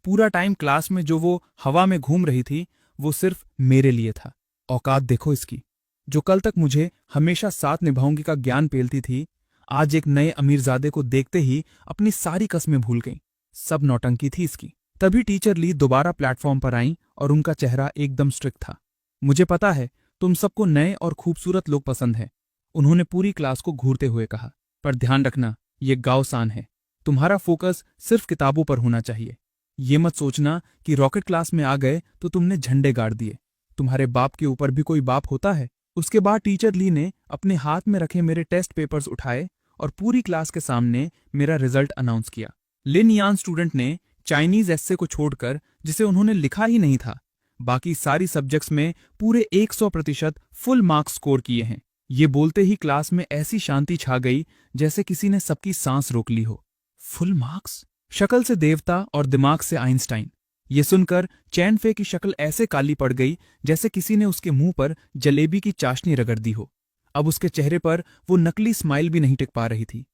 पूरा टाइम क्लास में जो वो हवा में घूम रही थी वो सिर्फ मेरे लिए था। औकात देखो इसकी। जो कल तक मुझे हमेशा साथ निभाऊंगी का ज्ञान पेलती थी, आज एक नए अमीरजादे को देखते ही अपनी सारी कस्में भूल गई। सब नौटंकी थी इसकी। तभी टीचर ली दोबारा प्लेटफॉर्म पर आई और उनका चेहरा एकदम स्ट्रिक्ट था। मुझे पता है तुम सबको नए और खूबसूरत लोग पसंद हैं, उन्होंने पूरी क्लास को घूरते हुए कहा। पर ध्यान रखना, ये गाओसान है। तुम्हारा फोकस सिर्फ किताबों पर होना चाहिए। ये मत सोचना कि रॉकेट क्लास में आ गए तो तुमने झंडे गाड़ दिए। तुम्हारे बाप के ऊपर भी कोई बाप होता है। उसके बाद टीचर ली ने अपने हाथ में रखे मेरे टेस्ट पेपर्स उठाए और पूरी क्लास के सामने मेरा रिजल्ट अनाउंस किया। लिन यान स्टूडेंट ने चाइनीज एस्से को छोड़कर, जिसे उन्होंने लिखा ही नहीं था, बाकी सारी सब्जेक्ट्स में पूरे 100% फुल मार्क्स स्कोर किए हैं। ये बोलते ही क्लास में ऐसी शांति छा गई जैसे किसी ने सबकी सांस रोक ली हो। Full marks? शक्ल से देवता और दिमाग से आइंस्टाइन। ये सुनकर चैन फे की शक्ल ऐसे काली पड़ गई जैसे किसी ने उसके मुंह पर जलेबी की चाशनी रगड़ दी हो। अब उसके चेहरे पर वो नकली स्माइल भी नहीं टिक पा रही थी।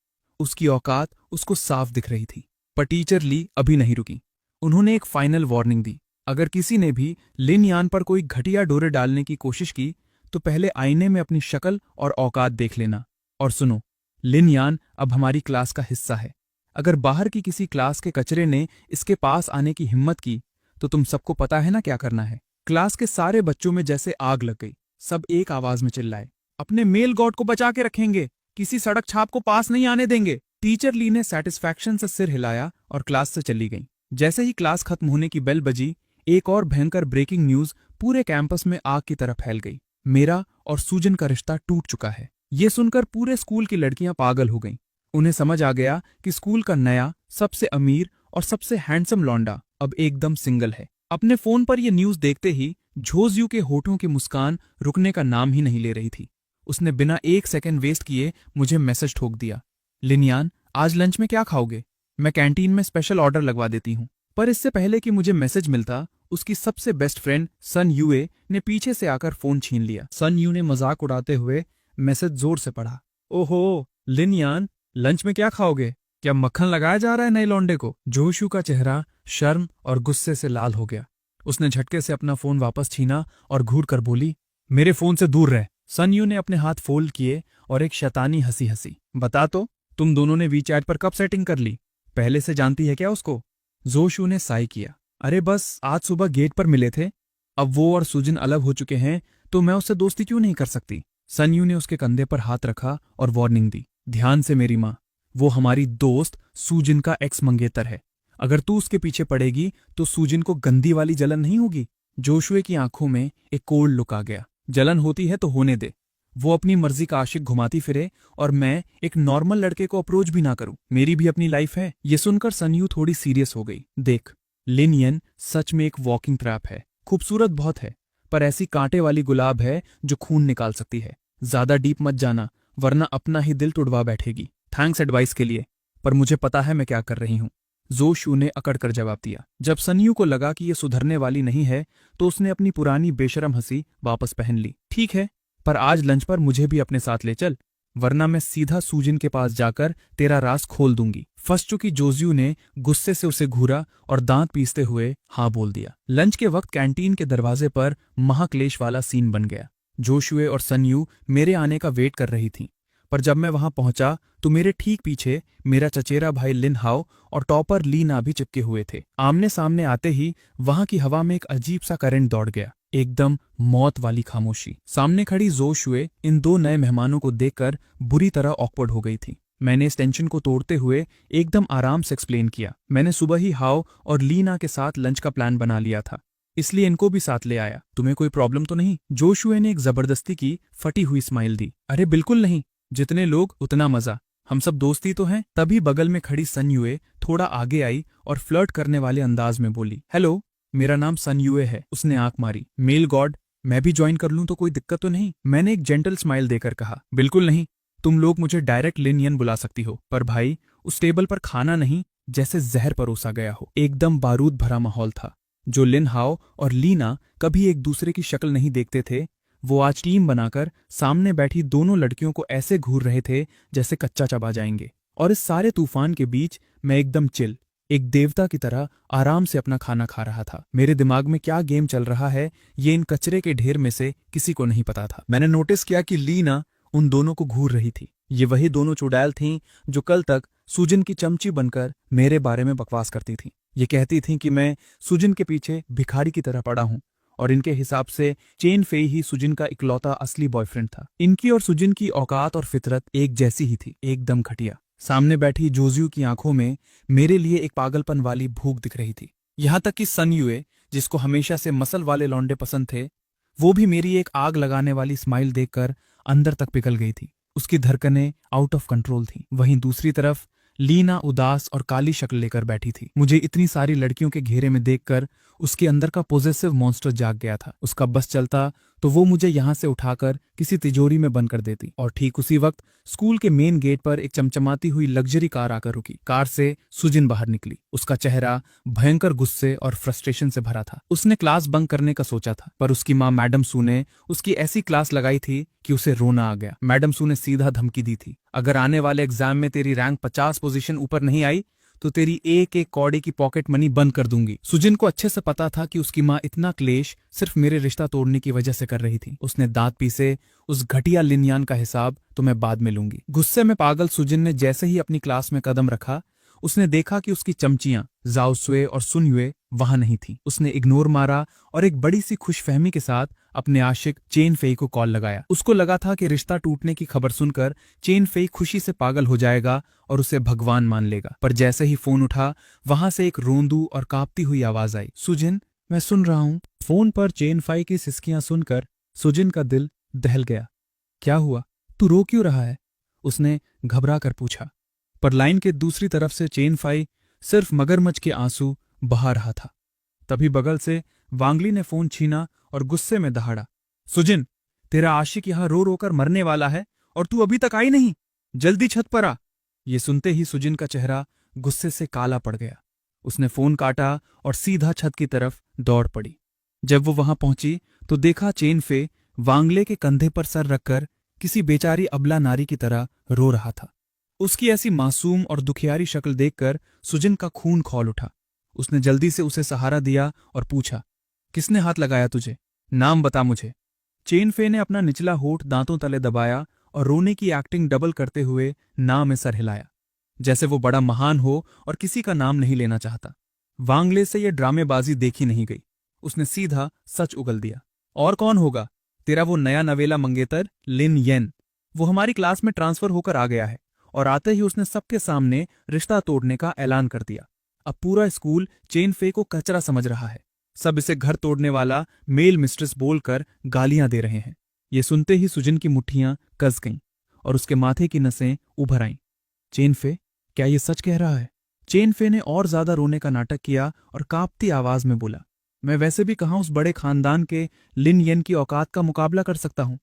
उसकी औकात उसको साफ दिख रही थी। पर टीचर ली अभी नहीं रुकी। उन्होंने एक फाइनल वार्निंग दी। अगर किसी ने भी लिन यान पर कोई घटिया डोरे डालने की कोशिश की तो पहले आईने में अपनी शक्ल और औकात देख लेना। और सुनो, लिन यान अब हमारी क्लास का हिस्सा है। अगर बाहर की किसी क्लास के कचरे ने इसके पास आने की हिम्मत की तो तुम सबको पता है ना क्या करना है। क्लास के सारे बच्चों में जैसे आग लग गई। सब एक आवाज में चिल्लाए, अपने मेल गॉड को बचा के रखेंगे, किसी सड़क छाप को पास नहीं आने देंगे। टीचर ली ने सेटिस्फैक्शन से सिर हिलाया और क्लास से चली गई। जैसे ही क्लास खत्म होने की बेल बजी, एक और भयंकर ब्रेकिंग न्यूज पूरे कैंपस में आग की तरह फैल गई। मेरा और सूजन का रिश्ता टूट चुका है। ये सुनकर पूरे स्कूल की लड़कियां पागल हो गईं। उन्हें समझ आ गया कि स्कूल का नया सबसे अमीर और सबसे हैंडसम लौंडा अब एकदम सिंगल है। अपने फोन पर यह न्यूज देखते ही झोजियू के होठों की मुस्कान रुकने का नाम ही नहीं ले रही थी। उसने बिना एक सेकंड वेस्ट किए मुझे मैसेज ठोक दिया, लिनयान, आज लंच में क्या खाओगे? मैं कैंटीन में स्पेशल ऑर्डर लगवा देती हूँ। पर इससे पहले कि मुझे मैसेज मिलता, उसकी सबसे बेस्ट फ्रेंड सन यूए ने पीछे से आकर फोन छीन लिया। सन यू ने मजाक उड़ाते हुए मैसेज जोर से पढ़ा, ओहो लिनयान, लंच में क्या खाओगे? क्या मक्खन लगाया जा रहा है नए लौंडे को? जोशू का चेहरा शर्म और गुस्से से लाल हो गया। उसने झटके से अपना फोन वापस छीना और घूर कर बोली, मेरे फोन से दूर रह। सन यू ने अपने हाथ फोल्ड किए और एक शैतानी हंसी हंसी, बता तो, तुम दोनों ने वीचैट पर कब सेटिंग कर ली? पहले से जानती है क्या उसको? जोशू ने साई किया, अरे बस आज सुबह गेट पर मिले थे। अब वो और सुजिन अलग हो चुके हैं तो मैं उससे दोस्ती क्यों नहीं कर सकती? सन यू ने उसके कंधे पर हाथ रखा और वार्निंग दी, ध्यान से मेरी माँ, वो हमारी दोस्त सुजिन का एक्स मंगेतर है। अगर तू उसके पीछे पड़ेगी तो सुजिन को गंदी वाली जलन नहीं होगी? जोशुए की आंखों में एक कोल्ड लुक आ गया। जलन होती है तो होने दे। वो अपनी मर्जी का आशिक घुमाती फिरे और मैं एक नॉर्मल लड़के को अप्रोच भी ना करूं। मेरी भी अपनी लाइफ है। ये सुनकर सनयू थोड़ी सीरियस हो गई। देख, लिनयन सच में एक वॉकिंग ट्रैप है। खूबसूरत बहुत है, पर ऐसी कांटे वाली गुलाब है जो खून निकाल सकती है। ज्यादा डीप मत जाना, वरना अपना ही दिल तुड़वा बैठेगी। थैंक्स एडवाइस के लिए, पर मुझे पता है मैं क्या कर रही हूं। जोशू ने अकड़कर जवाब दिया। जब सनयू को लगा कि ये सुधरने वाली नहीं है तो उसने अपनी पुरानी बेशरम हंसी वापस पहन ली। ठीक है, पर आज लंच पर मुझे भी अपने साथ ले चल, वरना मैं सीधा सुजिन के पास जाकर तेरा राज खोल दूंगी। फंस चुकी जोजियू ने गुस्से से उसे घूरा और दांत पीसते हुए हाँ बोल दिया। लंच के वक्त कैंटीन के दरवाजे पर महाक्लेश वाला सीन बन गया। जोशुए और सनयू मेरे आने का वेट कर रही थीं, पर जब मैं वहां पहुंचा तो मेरे ठीक पीछे मेरा चचेरा भाई लिन हाओ और टॉपर लीना भी चिपके हुए थे। आमने सामने आते ही वहां की हवा में एक अजीब सा करंट दौड़ गया। एकदम मौत वाली खामोशी। सामने खड़ी जोशुए इन दो नए मेहमानों को देखकर बुरी तरह ऑकवर्ड हो गई थी। मैंने इस टेंशन को तोड़ते हुए एकदम आराम से एक्सप्लेन किया, मैंने सुबह ही हाओ और लीना के साथ लंच का प्लान बना लिया था, इसलिए इनको भी साथ ले आया। तुम्हें कोई प्रॉब्लम तो नहीं? जोशुए ने एक जबरदस्ती की फटी हुई स्माइल दी। अरे बिल्कुल नहीं, जितने लोग उतना मजा, हम सब दोस्ती तो हैं। तभी बगल में खड़ी सनयुए थोड़ा आगे आई और फ्लर्ट करने वाले अंदाज में बोली, हेलो, मेरा नाम सनयुए है। उसने आंख मारी। मेल गॉड, मैं भी ज्वाइन कर लूं तो कोई दिक्कत तो नहीं? मैंने एक जेंटल स्माइल देकर कहा, बिल्कुल नहीं, तुम लोग मुझे डायरेक्ट लिनयन बुला सकती हो। पर भाई, उस टेबल पर खाना नहीं, जैसे जहर परोसा गया हो। एकदम बारूद भरा माहौल था। जो लिन हाओ और लीना कभी एक दूसरे की शक्ल नहीं देखते थे, वो आज टीम बनाकर सामने बैठी दोनों लड़कियों को ऐसे घूर रहे थे जैसे कच्चा चबा जाएंगे। और इस सारे तूफान के बीच मैं एकदम चिल, एक देवता की तरह आराम से अपना खाना खा रहा था। मेरे दिमाग में क्या गेम चल रहा है ये इन कचरे के ढेर में से किसी को नहीं पता था। मैंने नोटिस किया कि लीना उन दोनों को घूर रही थी। ये वही दोनों चुड़ैल थीं जो कल तक सुजिन की चमची बनकर मेरे बारे में बकवास करती थीं। ये कहती थीं कि मैं सुजिन के पीछे भिखारी की तरह पड़ा हूं, और इनके हिसाब से चेन फेई ही सुजिन का इकलौता असली बॉयफ्रेंड था। इनकी और सुजिन की औकात और फितरत एक जैसी ही थी, एकदम घटिया। सामने बैठी जोजियू की आंखों में मेरे लिए एक पागलपन वाली भूख दिख रही थी। यहां तक कि सनयुए, जिसको हमेशा से मसल वाले लौंडे पसंद थे, वो भी मेरी एक आग लगाने वाली स्माइल देखकर अंदर तक पिघल गई थी। उसकी धड़कनें आउट ऑफ कंट्रोल थीं। वहीं दूसरी तरफ लीना उदास और काली शक्ल लेकर बैठी थी। मुझे इतनी सारी लड़कियों के घेरे में देखकर उसके अंदर का पॉजेसिव मॉन्स्टर जाग गया था। उसका बस चलता तो वो मुझे यहां से उठाकर किसी तिजोरी में बंद कर देती। और ठीक उसी वक्त स्कूल के मेन गेट पर एक चमचमाती हुई लग्जरी कार आकर रुकी। कार से सुजिन बाहर निकली। उसका चेहरा भयंकर गुस्से और फ्रस्ट्रेशन से भरा था। उसने क्लास बंक करने का सोचा था, पर उसकी माँ मैडम सू ने उसकी ऐसी क्लास लगाई थी कि उसे रोना आ गया। मैडम सू ने सीधा धमकी दी थी, अगर आने वाले एग्जाम में तेरी रैंक 50 पोजीशन ऊपर नहीं आई तो तेरी एक एक कौड़ी की पॉकेट मनी बंद कर दूंगी। सुजिन को अच्छे से पता था कि उसकी माँ इतना क्लेश सिर्फ मेरे रिश्ता तोड़ने की वजह से कर रही थी। उसने दांत पीसे, उस घटिया लिनयान का हिसाब तो मैं बाद में लूंगी। गुस्से में पागल सुजिन ने जैसे ही अपनी क्लास में कदम रखा, उसने देखा कि उसकी चमचियां जाओसुए और सुनयुए वहां नहीं थी। उसने इग्नोर मारा और एक बड़ी सी खुशफहमी के साथ अपने आशिक चेन फेई को कॉल लगाया। उसको लगा था कि रिश्ता टूटने की खबर सुनकर चेन फेई खुशी से पागल हो जाएगा और उसे भगवान मान लेगा। पर जैसे ही फोन उठा, वहां से एक रोंदू और कांपती हुई आवाज आई, सुजिन, मैं सुन रहा हूं। फोन पर चेन फेई की सिसकियां सुनकर सुजिन का दिल दहल गया। क्या हुआ? तू रो क्यों रहा है? उसने घबरा कर पूछा। पर लाइन के दूसरी तरफ से चेन फेई सिर्फ मगरमच्छ के आंसू बहा रहा था। तभी बगल से वांगली ने फोन छीना और गुस्से में दहाड़ा, सुजिन, तेरा आशिक यहां रो रोकर मरने वाला है और तू अभी तक आई नहीं, जल्दी छत पर आ। ये सुनते ही सुजिन का चेहरा गुस्से से काला पड़ गया। उसने फोन काटा और सीधा छत की तरफ दौड़ पड़ी। जब वो वहां पहुंची तो देखा चेन फे वांगले के कंधे पर सर रखकर किसी बेचारी अबला नारी की तरह रो रहा था। उसकी ऐसी मासूम और दुखियारी शक्ल देखकर सुजिन का खून खौल उठा। उसने जल्दी से उसे सहारा दिया और पूछा, किसने हाथ लगाया तुझे? नाम बता मुझे। चेन फे ने अपना निचला होठ दांतों तले दबाया और रोने की एक्टिंग डबल करते हुए ना में सर हिलाया, जैसे वो बड़ा महान हो और किसी का नाम नहीं लेना चाहता। वांगले से ये ड्रामेबाजी देखी नहीं गई। उसने सीधा सच उगल दिया, और कौन होगा? तेरा वो नया नवेला मंगेतर लिन येन। वो हमारी क्लास में ट्रांसफर होकर आ गया है और आते ही उसने सबके सामने रिश्ता तोड़ने का ऐलान कर दिया। अब पूरा स्कूल चेन फे को कचरा समझ रहा है। सब इसे घर तोड़ने वाला मेल मिस्ट्रेस बोलकर गालियां दे रहे हैं। ये सुनते ही सुजिन की मुट्ठियां कस गईं और उसके माथे की नसें उभर आईं। चेन फे, क्या ये सच कह रहा है? चेन फे ने और ज्यादा रोने का नाटक किया और कांपती आवाज में बोला, मैं वैसे भी कहां उस बड़े खानदान के लिन येन की औकात का मुकाबला कर सकता हूं।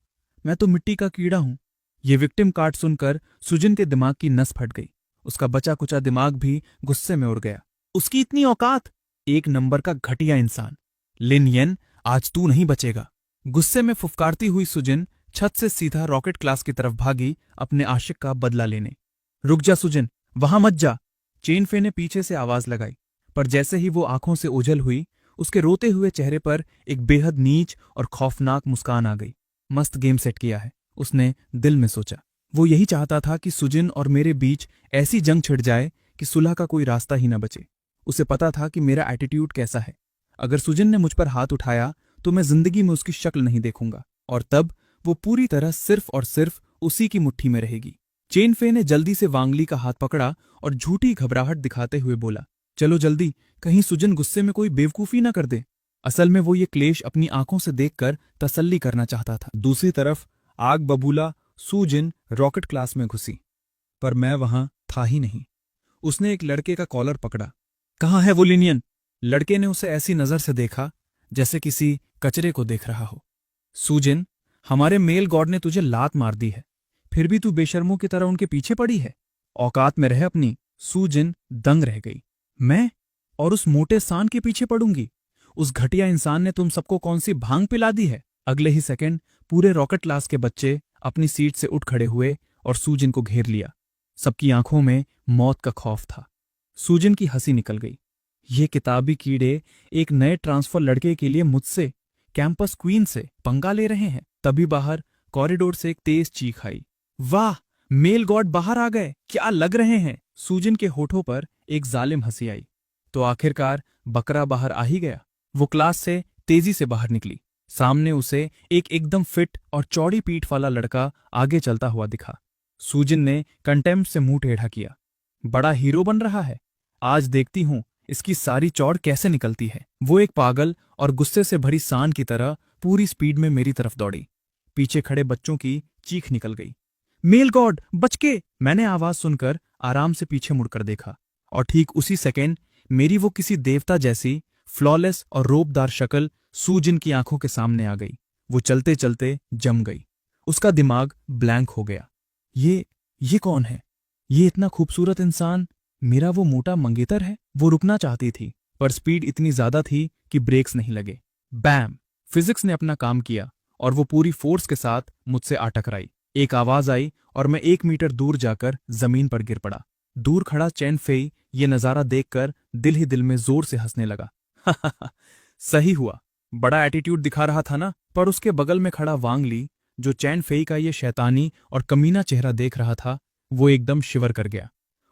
मैं तो मिट्टी का कीड़ा हूं। ये विक्टिम कार्ड सुनकर सुजिन के दिमाग की नस फट गई। उसका बचा कुचा दिमाग भी गुस्से में उड़ गया। उसकी इतनी औकात! एक नंबर का घटिया इंसान। लिन येन, आज तू नहीं बचेगा। गुस्से में फुफकारती हुई सुजिन छत से सीधा रॉकेट क्लास की तरफ भागी अपने आशिक का बदला लेने। रुक जा सुजिन, वहां मत जा। चेन फे ने पीछे से आवाज लगाई, पर जैसे ही वो आंखों से ओझल हुई, उसके रोते हुए चेहरे पर एक बेहद नीच और खौफनाक मुस्कान आ गई। मस्त गेम सेट किया है, उसने दिल में सोचा। वो यही चाहता था कि सुजिन और मेरे बीच ऐसी जंग छिड़ जाए कि सुलह का कोई रास्ता ही न बचे। उसे पता था कि मेरा एटीट्यूड कैसा है। अगर सुजिन ने मुझ पर हाथ उठाया तो मैं जिंदगी में उसकी शक्ल नहीं देखूंगा, और तब वो पूरी तरह सिर्फ और सिर्फ उसी की मुट्ठी में रहेगी। चेन फे ने जल्दी से वांगली का हाथ पकड़ा और झूठी घबराहट दिखाते हुए बोला, चलो जल्दी, कहीं सुजिन गुस्से में कोई बेवकूफी ना कर दे। असल में वो ये क्लेश अपनी आंखों से देखकर तसल्ली करना चाहता था। दूसरी तरफ आग बबूला सुजिन रॉकेट क्लास में घुसी, पर मैं वहां था ही नहीं। उसने एक लड़के का कॉलर पकड़ा। कहाँ है वो लिनियन? लड़के ने उसे ऐसी नजर से देखा जैसे किसी कचरे को देख रहा हो। सुजिन, हमारे मेल गॉड ने तुझे लात मार दी है, फिर भी तू बेशर्मों की तरह उनके पीछे पड़ी है। औकात में रह अपनी। सुजिन दंग रह गई। मैं और उस मोटे सांड के पीछे पड़ूंगी? उस घटिया इंसान ने तुम सबको कौन सी भांग पिला दी है? अगले ही सेकंड पूरे रॉकेट क्लास के बच्चे अपनी सीट से उठ खड़े हुए और सुजिन को घेर लिया। सबकी आंखों में मौत का खौफ था। सुजिन की हंसी निकल गई। ये किताबी कीड़े एक नए ट्रांसफर लड़के के लिए मुझसे, कैंपस क्वीन से, पंगा ले रहे हैं। तभी बाहर कॉरिडोर से एक तेज चीख आई। वाह, मेल गॉड बाहर आ गए, क्या लग रहे हैं। सुजिन के होठों पर एक जालिम हंसी आई। तो आखिरकार बकरा बाहर आ ही गया। वो क्लास से तेजी से बाहर निकली। सामने उसे एक एकदम फिट और चौड़ी पीठ वाला लड़का आगे चलता हुआ दिखा। सुजिन ने कंटेम्प्ट से मुंह टेढ़ा किया। बड़ा हीरो बन रहा है, आज देखती हूं इसकी सारी चौड़ कैसे निकलती है। वो एक पागल और गुस्से से भरी सांड की तरह पूरी स्पीड में मेरी तरफ दौड़ी। पीछे खड़े बच्चों की चीख निकल गई। मेल गॉड, बच के! मैंने आवाज सुनकर आराम से पीछे मुड़कर देखा, और ठीक उसी सेकेंड मेरी वो किसी देवता जैसी फ्लॉलेस और रोबदार शक्ल सुजिन की आंखों के सामने आ गई। वो चलते चलते जम गई। उसका दिमाग ब्लैंक हो गया। ये कौन है? ये इतना खूबसूरत इंसान मेरा वो मोटा मंगेतर है? वो रुकना चाहती थी, पर स्पीड इतनी ज्यादा थी कि ब्रेक्स नहीं लगे। बैम! फिजिक्स ने अपना काम किया और वो पूरी फोर्स के साथ मुझसे आ टकराई। एक आवाज आई और मैं 1 मीटर दूर जाकर जमीन पर गिर पड़ा। दूर खड़ा चैन फेई ये नजारा देखकर दिल ही दिल में जोर से हंसने लगा। सही हुआ, बड़ा एटीट्यूड दिखा रहा था ना। पर उसके बगल में खड़ा वांगली, जो चैन फेई का ये शैतानी और कमीना चेहरा देख रहा था, वो एकदम शिवर कर गया।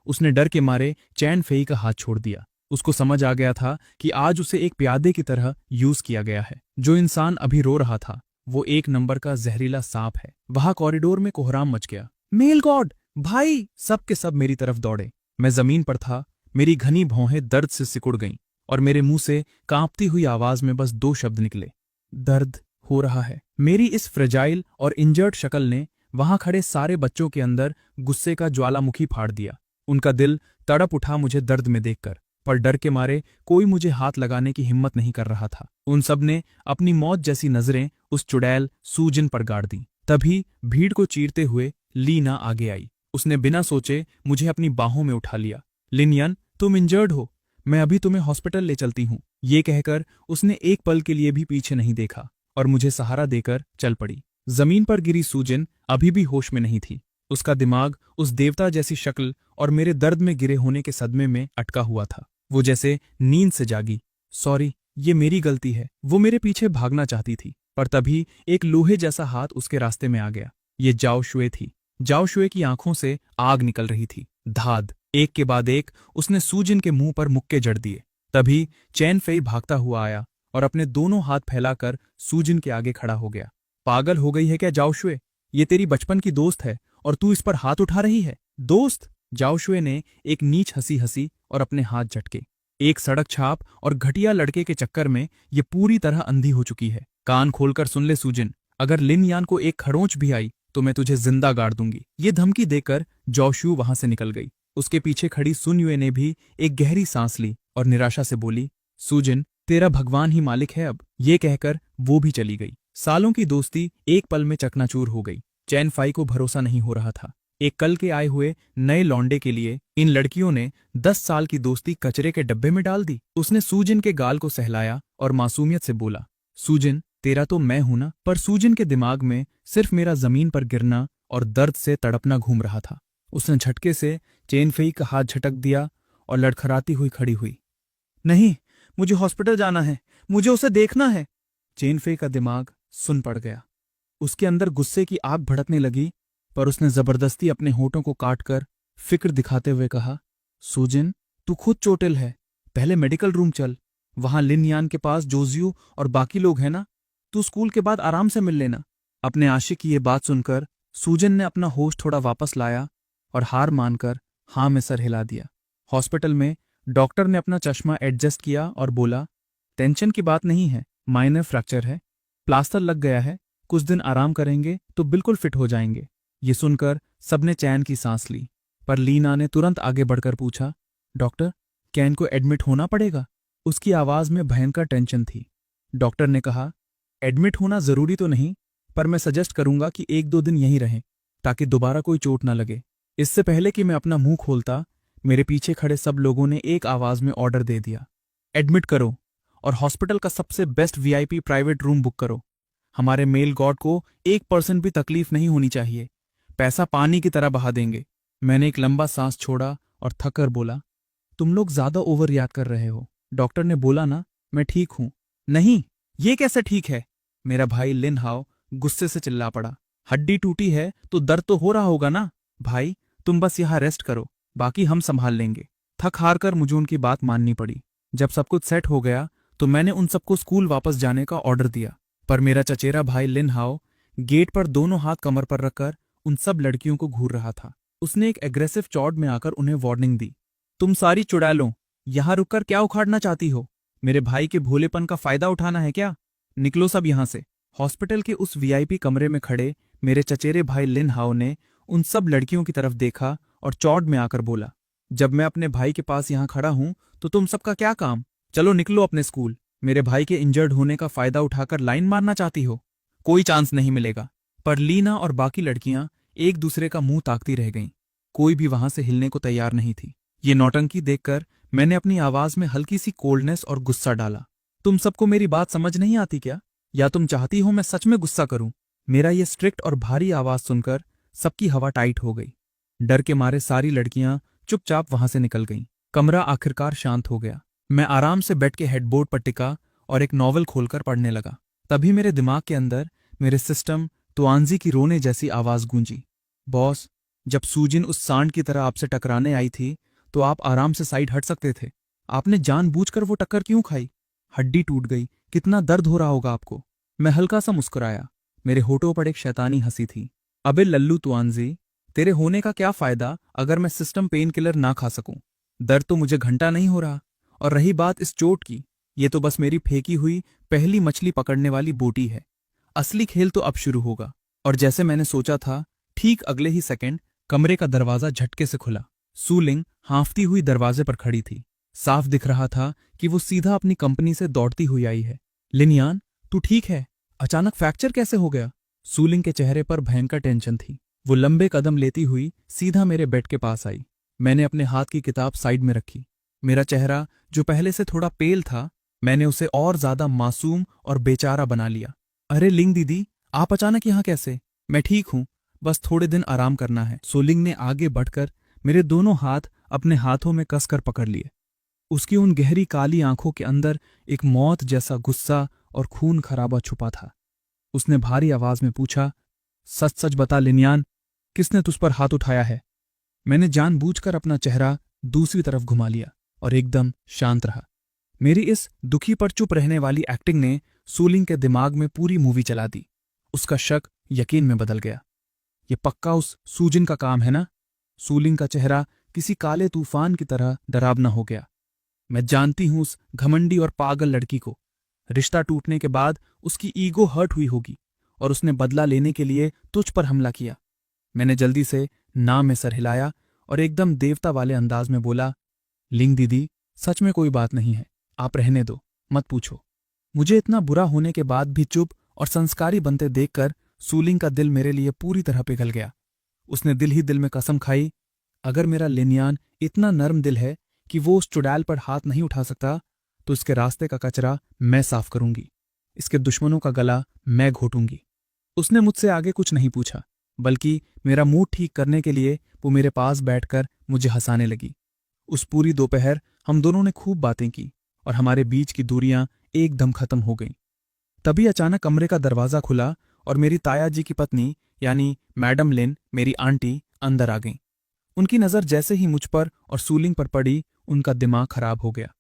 उसने डर के मारे चैन फेई का हाथ छोड़ दिया। उसको समझ आ गया था कि आज उसे एक प्यादे की तरह यूज किया गया है। जो इंसान अभी रो रहा था वो एक नंबर का जहरीला सांप है। वहां कॉरिडोर में कोहराम मच गया। मेल गॉड, भाई! सब के सब मेरी तरफ दौड़े। मैं जमीन पर था। मेरी घनी भौहें दर्द से सिकुड़ गईं और मेरे मुंह से कांपती हुई आवाज में बस 2 शब्द निकले, दर्द हो रहा है। मेरी इस फ्रेजाइल और इंजर्ड शक्ल ने वहां खड़े सारे बच्चों के अंदर गुस्से का ज्वालामुखी फाड़ दिया। उनका दिल तड़प उठा मुझे दर्द में देखकर, पर डर के मारे कोई मुझे हाथ लगाने की हिम्मत नहीं कर रहा था। उन सब ने अपनी मौत जैसी नजरें उस चुड़ैल सूजन पर गाड़ दी। तभी भीड़ को चीरते हुए लीना आगे आई। उसने बिना सोचे मुझे अपनी बाहों में उठा लिया। लिनयन, तुम इंजर्ड हो, मैं अभी तुम्हें हॉस्पिटल ले चलती हूँ। ये कहकर उसने एक पल के लिए भी पीछे नहीं देखा और मुझे सहारा देकर चल पड़ी। जमीन पर गिरी सूजन अभी भी होश में नहीं थी। उसका दिमाग उस देवता जैसी शक्ल और मेरे दर्द में गिरे होने के सदमे में अटका हुआ था। वो जैसे नींद से जागी। सॉरी, ये मेरी गलती है। वो मेरे पीछे भागना चाहती थी, पर तभी एक लोहे जैसा हाथ उसके रास्ते में आ गया। ये जाओ शुए थी। जाओ शुए की आंखों से आग निकल रही थी। धाद, एक के बाद एक उसने सूजन के मुंह पर मुक्के जड़ दिए। तभी चैन फेई भागता हुआ आया और अपने दोनों हाथ फैलाकर सूजन के आगे खड़ा हो गया। पागल हो गई है क्या जाओशुए? ये तेरी बचपन की दोस्त है और तू इस पर हाथ उठा रही है? दोस्त? जाओशुए ने एक नीच हंसी हंसी और अपने हाथ झटके। एक सड़क छाप और घटिया लड़के के चक्कर में ये पूरी तरह अंधी हो चुकी है। कान खोलकर सुन ले सूजन, अगर लिन यान को एक खरोंच भी आई तो मैं तुझे जिंदा गाड़ दूंगी। ये धमकी देकर जोशु वहां से निकल गई। उसके पीछे खड़ी सुनयुए ने भी एक गहरी सांस ली और निराशा से बोली, सूजन, तेरा भगवान ही मालिक है अब। ये कहकर वो भी चली गई। सालों की दोस्ती एक पल में चकनाचूर हो गई। चैन फाई को भरोसा नहीं हो रहा था। एक कल के आए हुए नए लौंडे के लिए इन लड़कियों ने 10 साल की दोस्ती कचरे के डब्बे में डाल दी। उसने सूजन के गाल को सहलाया और मासूमियत से बोला, सूजन, तेरा तो मैं हूं ना। पर सूजन के दिमाग में सिर्फ मेरा जमीन पर गिरना और दर्द से तड़पना घूम रहा था। उसने झटके से चैन फेई का हाथ झटक दिया और लड़खड़ाती हुई खड़ी हुई। नहीं, मुझे हॉस्पिटल जाना है, मुझे उसे देखना है। चैन फेई का दिमाग सुन पड़ गया। उसके अंदर गुस्से की आग भड़कने लगी, पर उसने जबरदस्ती अपने होठों को काटकर फिक्र दिखाते हुए कहा, सूजन, तू खुद चोटिल है, पहले मेडिकल रूम चल। वहां लिन यान के पास जोजियो और बाकी लोग हैं ना। तू स्कूल के बाद आराम से मिल लेना। अपने आशिक की ये बात सुनकर सूजन ने अपना होश थोड़ा वापस लाया और हार मानकर हाँ में सर हिला दिया। हॉस्पिटल में डॉक्टर ने अपना चश्मा एडजस्ट किया और बोला, टेंशन की बात नहीं है, माइनर फ्रैक्चर है, प्लास्टर लग गया है, कुछ दिन आराम करेंगे तो बिल्कुल फिट हो जाएंगे। ये सुनकर सबने चैन की सांस ली, पर लीना ने तुरंत आगे बढ़कर पूछा, डॉक्टर, क्या इनको एडमिट होना पड़ेगा? उसकी आवाज में भयंकर टेंशन थी। डॉक्टर ने कहा, एडमिट होना जरूरी तो नहीं, पर मैं सजेस्ट करूंगा कि 1-2 दिन यहीं रहें ताकि दोबारा कोई चोट ना लगे। इससे पहले कि मैं अपना मुंह खोलता, मेरे पीछे खड़े सब लोगों ने एक आवाज में ऑर्डर दे दिया, एडमिट करो और हॉस्पिटल का सबसे best VIP private room book करो। हमारे मेल गॉड को 1% भी तकलीफ नहीं होनी चाहिए। पैसा पानी की तरह बहा देंगे। मैंने एक लंबा सांस छोड़ा और थक कर बोला, तुम लोग ज्यादा ओवर रिएक्ट कर रहे हो। डॉक्टर ने बोला ना, मैं ठीक हूं। नहीं, ये कैसे ठीक है? मेरा भाई लिन हाओ गुस्से से चिल्ला पड़ा। हड्डी टूटी है तो दर्द तो हो रहा होगा ना। भाई, तुम बस यहां रेस्ट करो, बाकी हम संभाल लेंगे। थक हार कर मुझे उनकी बात माननी पड़ी। जब सब कुछ सेट हो गया तो मैंने उन सबको स्कूल वापस जाने का ऑर्डर दिया, पर मेरा चचेरा भाई लिन हाओ गेट पर दोनों हाथ कमर पर रखकर उन सब लड़कियों को घूर रहा था। उसने एक एग्रेसिव चौड़ में आकर उन्हें वार्निंग दी, तुम सारी चुड़ैलों, यहां रुककर क्या उखाड़ना चाहती हो? मेरे भाई के भोलेपन का फायदा उठाना है क्या? निकलो सब यहां से। हॉस्पिटल के उस वीआईपी कमरे में खड़े मेरे चचेरे भाई लिन हाओ ने उन सब लड़कियों की तरफ देखा और चौड़ में आकर बोला, जब मैं अपने भाई के पास यहां खड़ा हूं तो तुम सबका क्या काम? चलो निकलो अपने स्कूल। मेरे भाई के इंजर्ड होने का फायदा उठाकर लाइन मारना चाहती हो? कोई चांस नहीं मिलेगा। पर लीना और बाकी लड़कियां एक दूसरे का मुंह ताकती रह गईं। कोई भी वहां से हिलने को तैयार नहीं थी। ये नौटंकी देखकर मैंने अपनी आवाज में हल्की सी कोल्डनेस और गुस्सा डाला। तुम सबको मेरी बात समझ नहीं आती क्या? या तुम चाहती हो मैं सच में गुस्सा करूं? मेरा ये स्ट्रिक्ट और भारी आवाज सुनकर सबकी हवा टाइट हो गई। डर के मारे सारी लड़कियां चुपचाप वहां से निकल गईं। कमरा आखिरकार शांत हो गया। मैं आराम से बेड के हेडबोर्ड पर टिका और एक नॉवल खोलकर पढ़ने लगा। तभी मेरे दिमाग के अंदर मेरे सिस्टम तुआंजी की रोने जैसी आवाज गूंजी, बॉस, जब सूजिन उस सांड की तरह आपसे टकराने आई थी तो आप आराम से साइड हट सकते थे। आपने जानबूझकर वो टक्कर क्यों खाई? हड्डी टूट गई, कितना दर्द हो रहा होगा आपको। मैं हल्का सा मुस्कुराया। मेरे होठों पर एक शैतानी हंसी थी। अबे लल्लू तुआंजी, तेरे होने का क्या फायदा अगर मैं सिस्टम पेन किलर ना खा सकूं? दर्द तो मुझे घंटा नहीं हो रहा। और रही बात इस चोट की, ये तो बस मेरी फेंकी हुई पहली मछली पकड़ने वाली बोटी है। असली खेल तो अब शुरू होगा। और जैसे मैंने सोचा था, ठीक अगले ही सेकंड कमरे का दरवाजा झटके से खुला। सूलिंग हाँफती हुई दरवाजे पर खड़ी थी। साफ दिख रहा था कि वो सीधा अपनी कंपनी से दौड़ती हुई आई है। लिनयान, तू ठीक है? अचानक फ्रैक्चर कैसे हो गया? सूलिंग के चेहरे पर भयंकर टेंशन थी। वो लंबे कदम लेती हुई सीधा मेरे बेड के पास आई। मैंने अपने हाथ की किताब साइड में रखी। मेरा चेहरा, जो पहले से थोड़ा पेल था, मैंने उसे और ज्यादा मासूम और बेचारा बना लिया। अरे लिंग दीदी, आप अचानक यहाँ कैसे? मैं ठीक हूं, बस थोड़े दिन आराम करना है। सूलिंग ने आगे बढ़कर मेरे दोनों हाथ अपने हाथों में कसकर पकड़ लिए। उसकी उन गहरी काली आंखों के अंदर एक मौत जैसा गुस्सा और खून खराबा छुपा था। उसने भारी आवाज में पूछा, सच सच बता लिनयान, किसने तुझ पर हाथ उठाया है? मैंने जानबूझकर अपना चेहरा दूसरी तरफ घुमा लिया और एकदम शांत रहा। मेरी इस दुखी पर चुप रहने वाली एक्टिंग ने सूलिंग के दिमाग में पूरी मूवी चला दी। उसका शक यकीन में बदल गया। ये पक्का उस सूजिन का काम है ना? सूलिंग का चेहरा किसी काले तूफान की तरह डरावना हो गया। मैं जानती हूं उस घमंडी और पागल लड़की को। रिश्ता टूटने के बाद उसकी ईगो हर्ट हुई होगी और उसने बदला लेने के लिए तुझ पर हमला किया। मैंने जल्दी से ना में सर हिलाया और एकदम देवता वाले अंदाज में बोला, लिंग दीदी, सच में कोई बात नहीं है, आप रहने दो, मत पूछो। मुझे इतना बुरा होने के बाद भी चुप और संस्कारी बनते देखकर सूलिंग का दिल मेरे लिए पूरी तरह पिघल गया। उसने दिल ही दिल में कसम खाई, अगर मेरा लिनयान इतना नर्म दिल है कि वो उस चुड़ैल पर हाथ नहीं उठा सकता, तो इसके रास्ते का कचरा मैं साफ करूंगी, इसके दुश्मनों का गला मैं घोटूंगी। उसने मुझसे आगे कुछ नहीं पूछा, बल्कि मेरा मूड ठीक करने के लिए वो मेरे पास बैठकर मुझे हंसाने लगी। उस पूरी दोपहर हम दोनों ने खूब बातें की और हमारे बीच की दूरियां एकदम खत्म हो गईं। तभी अचानक कमरे का दरवाजा खुला और मेरी ताया जी की पत्नी यानी मैडम लिन, मेरी आंटी, अंदर आ गईं। उनकी नजर जैसे ही मुझ पर और सूलिंग पर पड़ी, उनका दिमाग खराब हो गया।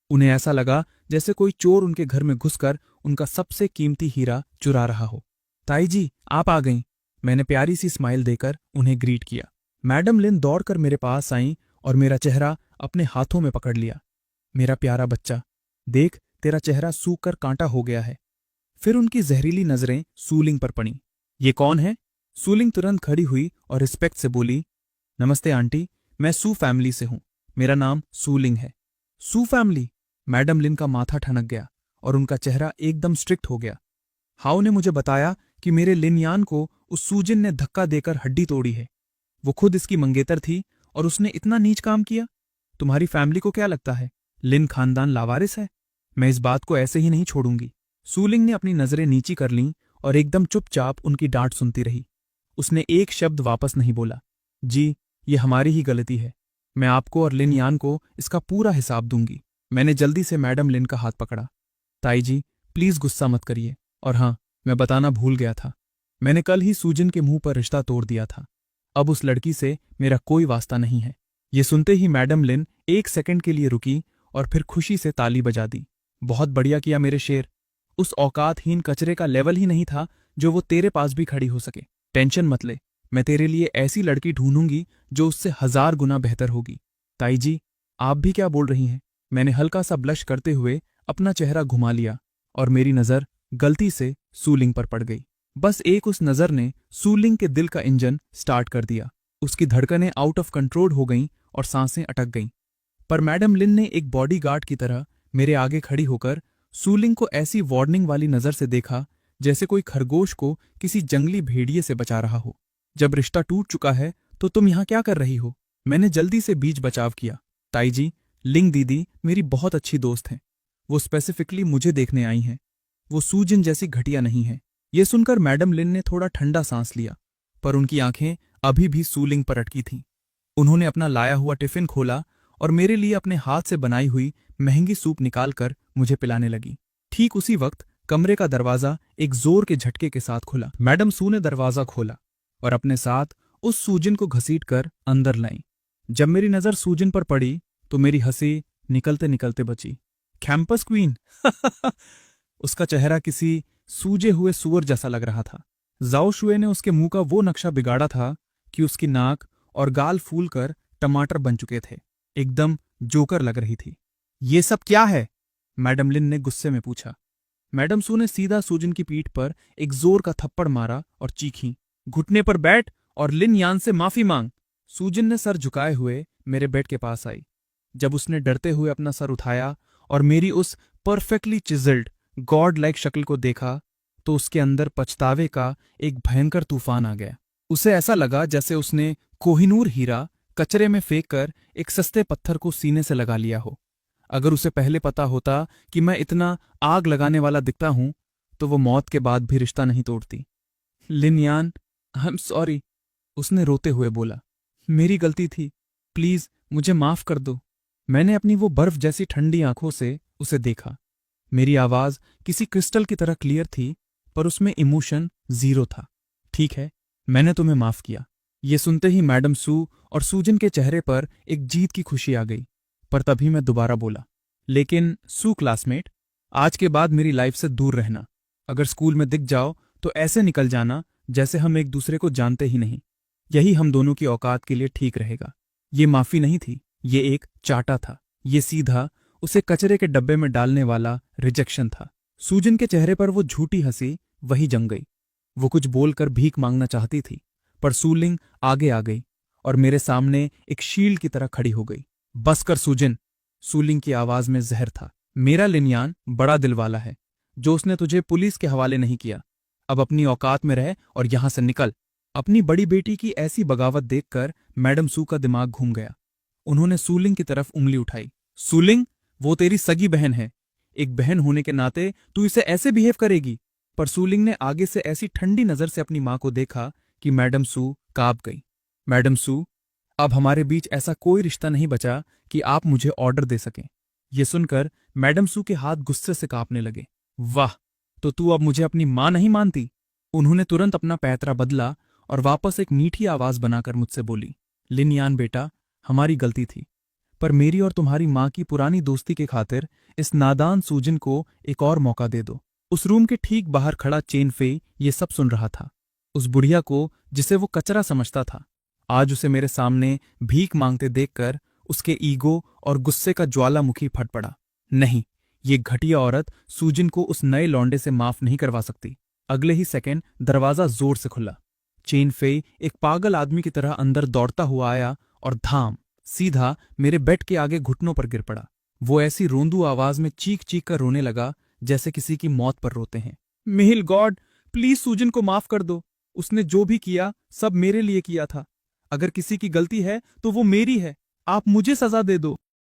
उन्हें ऐसा लगा जैसे कोई चोर उनके घर में घुसकर उनका सबसे कीमती हीरा चुरा रहा हो। ताई जी, आप आ गईं। मैंने प्यारी सी स्माइल देकर उन्हें ग्रीट किया। मैडम लिन दौड़कर मेरे पास आईं और मेरा चेहरा अपने हाथों में पकड़ लिया। मेरा प्यारा बच्चा, देख, तेरा चेहरा सूख कर कांटा हो गया है। फिर उनकी जहरीली नजरें सूलिंग पर पड़ीं। ये कौन है? सूलिंग तुरंत खड़ी हुई और रिस्पेक्ट से बोली, नमस्ते आंटी, मैं सू फैमिली से हूं। मेरा नाम सूलिंग है। सू फैमिली? मैडम लिन का माथा ठनक गया और उनका चेहरा एकदम स्ट्रिक्ट हो गया। हाउ ने मुझे बताया कि मेरे लिनयान को उस सूजिन ने धक्का देकर हड्डी तोड़ी है। वो खुद इसकी मंगेतर थी और उसने इतना नीच काम किया। तुम्हारी फैमिली को क्या लगता है, लिन खानदान लावारिस है? मैं इस बात को ऐसे ही नहीं छोड़ूंगी। सूलिंग ने अपनी नजरें नीची कर लीं और एकदम चुपचाप उनकी डांट सुनती रही। उसने एक शब्द वापस नहीं बोला। जी, ये हमारी ही गलती है। मैं आपको और लिन यान को इसका पूरा हिसाब दूंगी। मैंने जल्दी से मैडम लिन का हाथ पकड़ा। ताई जी, प्लीज गुस्सा मत करिए। और हाँ, मैं बताना भूल गया था, मैंने कल ही सूजिन के मुंह पर रिश्ता तोड़ दिया था। अब उस लड़की से मेरा कोई वास्ता नहीं है। ये सुनते ही मैडम लिन एक सेकंड के लिए रुकी और फिर खुशी से ताली बजा दी। बहुत बढ़िया किया मेरे शेर। उस औकातहीन कचरे का लेवल ही नहीं था जो वो तेरे पास भी खड़ी हो सके। टेंशन मत ले, मैं तेरे लिए ऐसी लड़की ढूंढूंगी जो उससे 1000 गुना बेहतर होगी। ताई जी, आप भी क्या बोल रही हैं? मैंने हल्का सा ब्लश करते हुए अपना चेहरा घुमा लिया और मेरी नजर गलती से सूलिंग पर पड़ गई। बस एक उस नजर ने सूलिंग के दिल का इंजन स्टार्ट कर दिया। उसकी धड़कनें आउट ऑफ कंट्रोल हो गईं और सांसें अटक गईं। पर मैडम लिन ने एक बॉडीगार्ड की तरह मेरे आगे खड़ी होकर सूलिंग को ऐसी वार्निंग वाली नजर से देखा जैसे कोई खरगोश को किसी जंगली भेड़िए से बचा रहा हो। जब रिश्ता टूट चुका है तो तुम यहाँ क्या कर रही हो? मैंने जल्दी से बीच बचाव किया। ताई जी, लिंग दीदी मेरी बहुत अच्छी दोस्त हैं। वो स्पेसिफिकली मुझे देखने आई हैं। वो सूजिन जैसी घटिया नहीं है। ये सुनकर मैडम लिन ने थोड़ा ठंडा सांस लिया, पर उनकी आंखें अभी भी सूलिंग पर अटकी थीं। उन्होंने अपना लाया हुआ टिफिन खोला और मेरे लिए अपने हाथ से बनाई हुई महंगी सूप निकालकर मुझे पिलाने लगी। ठीक उसी वक्त कमरे का दरवाजा एक जोर के झटके के साथ खुला। मैडम सू ने दरवाजा खोला और अपने साथ उस सूजिन को घसीटकर अंदर लाई। जब मेरी नजर सूजिन पर पड़ी तो मेरी हंसी निकलते निकलते बची। कैंपस क्वीन उसका चेहरा किसी सूजे हुए सुअर जैसा लग रहा था। जाओ शुए ने उसके मुंह का वो नक्शा बिगाड़ा था कि उसकी नाक और गाल फूलकर टमाटर बन चुके थे। एकदम जोकर लग रही थी। ये सब क्या है? मैडम लिन ने गुस्से में पूछा। मैडम सू ने सीधा सूजिन की पीठ पर एक जोर का थप्पड़ मारा और चीखी, घुटने पर बैठ और लिन यान से माफी मांग। सूजिन ने सर झुकाए हुए मेरे बेड के पास आई। जब उसने डरते हुए अपना सर उठाया और मेरी उस परफेक्टली चिजल्ड गॉड लाइक शक्ल को देखा तो उसके अंदर पछतावे का एक भयंकर तूफान आ गया। उसे ऐसा लगा जैसे उसने कोहिनूर हीरा कचरे में फेंक कर एक सस्ते पत्थर को सीने से लगा लिया हो। अगर उसे पहले पता होता कि मैं इतना आग लगाने वाला दिखता हूं तो वो मौत के बाद भी रिश्ता नहीं तोड़ती। लिनयान, आई एम सॉरी, उसने रोते हुए बोला। मेरी गलती थी, प्लीज मुझे माफ कर दो। मैंने अपनी वो बर्फ जैसी ठंडी आंखों से उसे देखा। मेरी आवाज किसी क्रिस्टल की तरह क्लियर थी, पर उसमें इमोशन जीरो था। ठीक है, मैंने तुम्हें माफ किया। ये सुनते ही मैडम सू और सूजन के चेहरे पर एक जीत की खुशी आ गई। पर तभी मैं दोबारा बोला, लेकिन सू क्लासमेट, आज के बाद मेरी लाइफ से दूर रहना। अगर स्कूल में दिख जाओ तो ऐसे निकल जाना जैसे हम एक दूसरे को जानते ही नहीं। यही हम दोनों की औकात के लिए ठीक रहेगा। ये माफी नहीं थी, ये एक चाटा था। ये सीधा उसे कचरे के डब्बे में डालने वाला रिजेक्शन था। सूजन के चेहरे पर वो झूठी हंसी वही जम गई। वो कुछ बोलकर भीख मांगना चाहती थी, पर सूलिंग आगे आ गई और मेरे सामने एक शील्ड की तरह खड़ी हो गई। बस कर सूजन, सूलिंग की आवाज में जहर था। मेरा लिनयान बड़ा दिल वाला है, जो उसने तुझे पुलिस के हवाले नहीं किया। अब अपनी औकात में रह और यहां से निकल। अपनी बड़ी बेटी की ऐसी बगावत देखकर मैडम सू का दिमाग घूम गया। उन्होंने सूलिंग की तरफ उंगली उठाई। सूलिंग, वो तेरी सगी बहन है। एक बहन होने के नाते तू इसे ऐसे बिहेव करेगी? पर सूलिंग ने आगे से ऐसी ठंडी नजर से अपनी मां को देखा कि मैडम सू कांप गई। मैडम सू, अब हमारे बीच ऐसा कोई रिश्ता नहीं बचा कि आप मुझे ऑर्डर दे सकें। यह सुनकर मैडम सू के हाथ गुस्से से कांपने लगे। वाह, तो तू अब मुझे अपनी मां नहीं मानती? उन्होंने तुरंत अपना पैतरा बदला और वापस एक मीठी आवाज बनाकर मुझसे बोली, लिनयान बेटा, हमारी गलती थी, पर मेरी और तुम्हारी मां की पुरानी दोस्ती के खातिर इस नादान सूजन को एक और मौका दे दो। उस रूम के ठीक बाहर खड़ा चेन फेई ये सब सुन रहा था। उस बुढ़िया को जिसे वो कचरा समझता था, आज उसे मेरे सामने भीख मांगते देखकर उसके ईगो और गुस्से का ज्वालामुखी फट पड़ा। नहीं, ये घटिया औरत सूजन को उस नए लौंडे से माफ नहीं करवा सकती। अगले ही सेकंड दरवाजा जोर से खुला। चेन फेई एक पागल आदमी की तरह अंदर दौड़ता हुआ आया और धाम सीधा मेरे बेड के आगे घुटनों पर गिर पड़ा। वो ऐसी रोंदू आवाज में चीख चीख कर रोने लगा जैसे किसी की मौत पर रोते हैं। मेहिल गॉड, प्लीज सूजन को माफ कर दो। उसने जो भी किया सब मेरे लिए किया था। अगर किसी की गलती है तो वो मेरी है। आप मुझे सजा दे दो।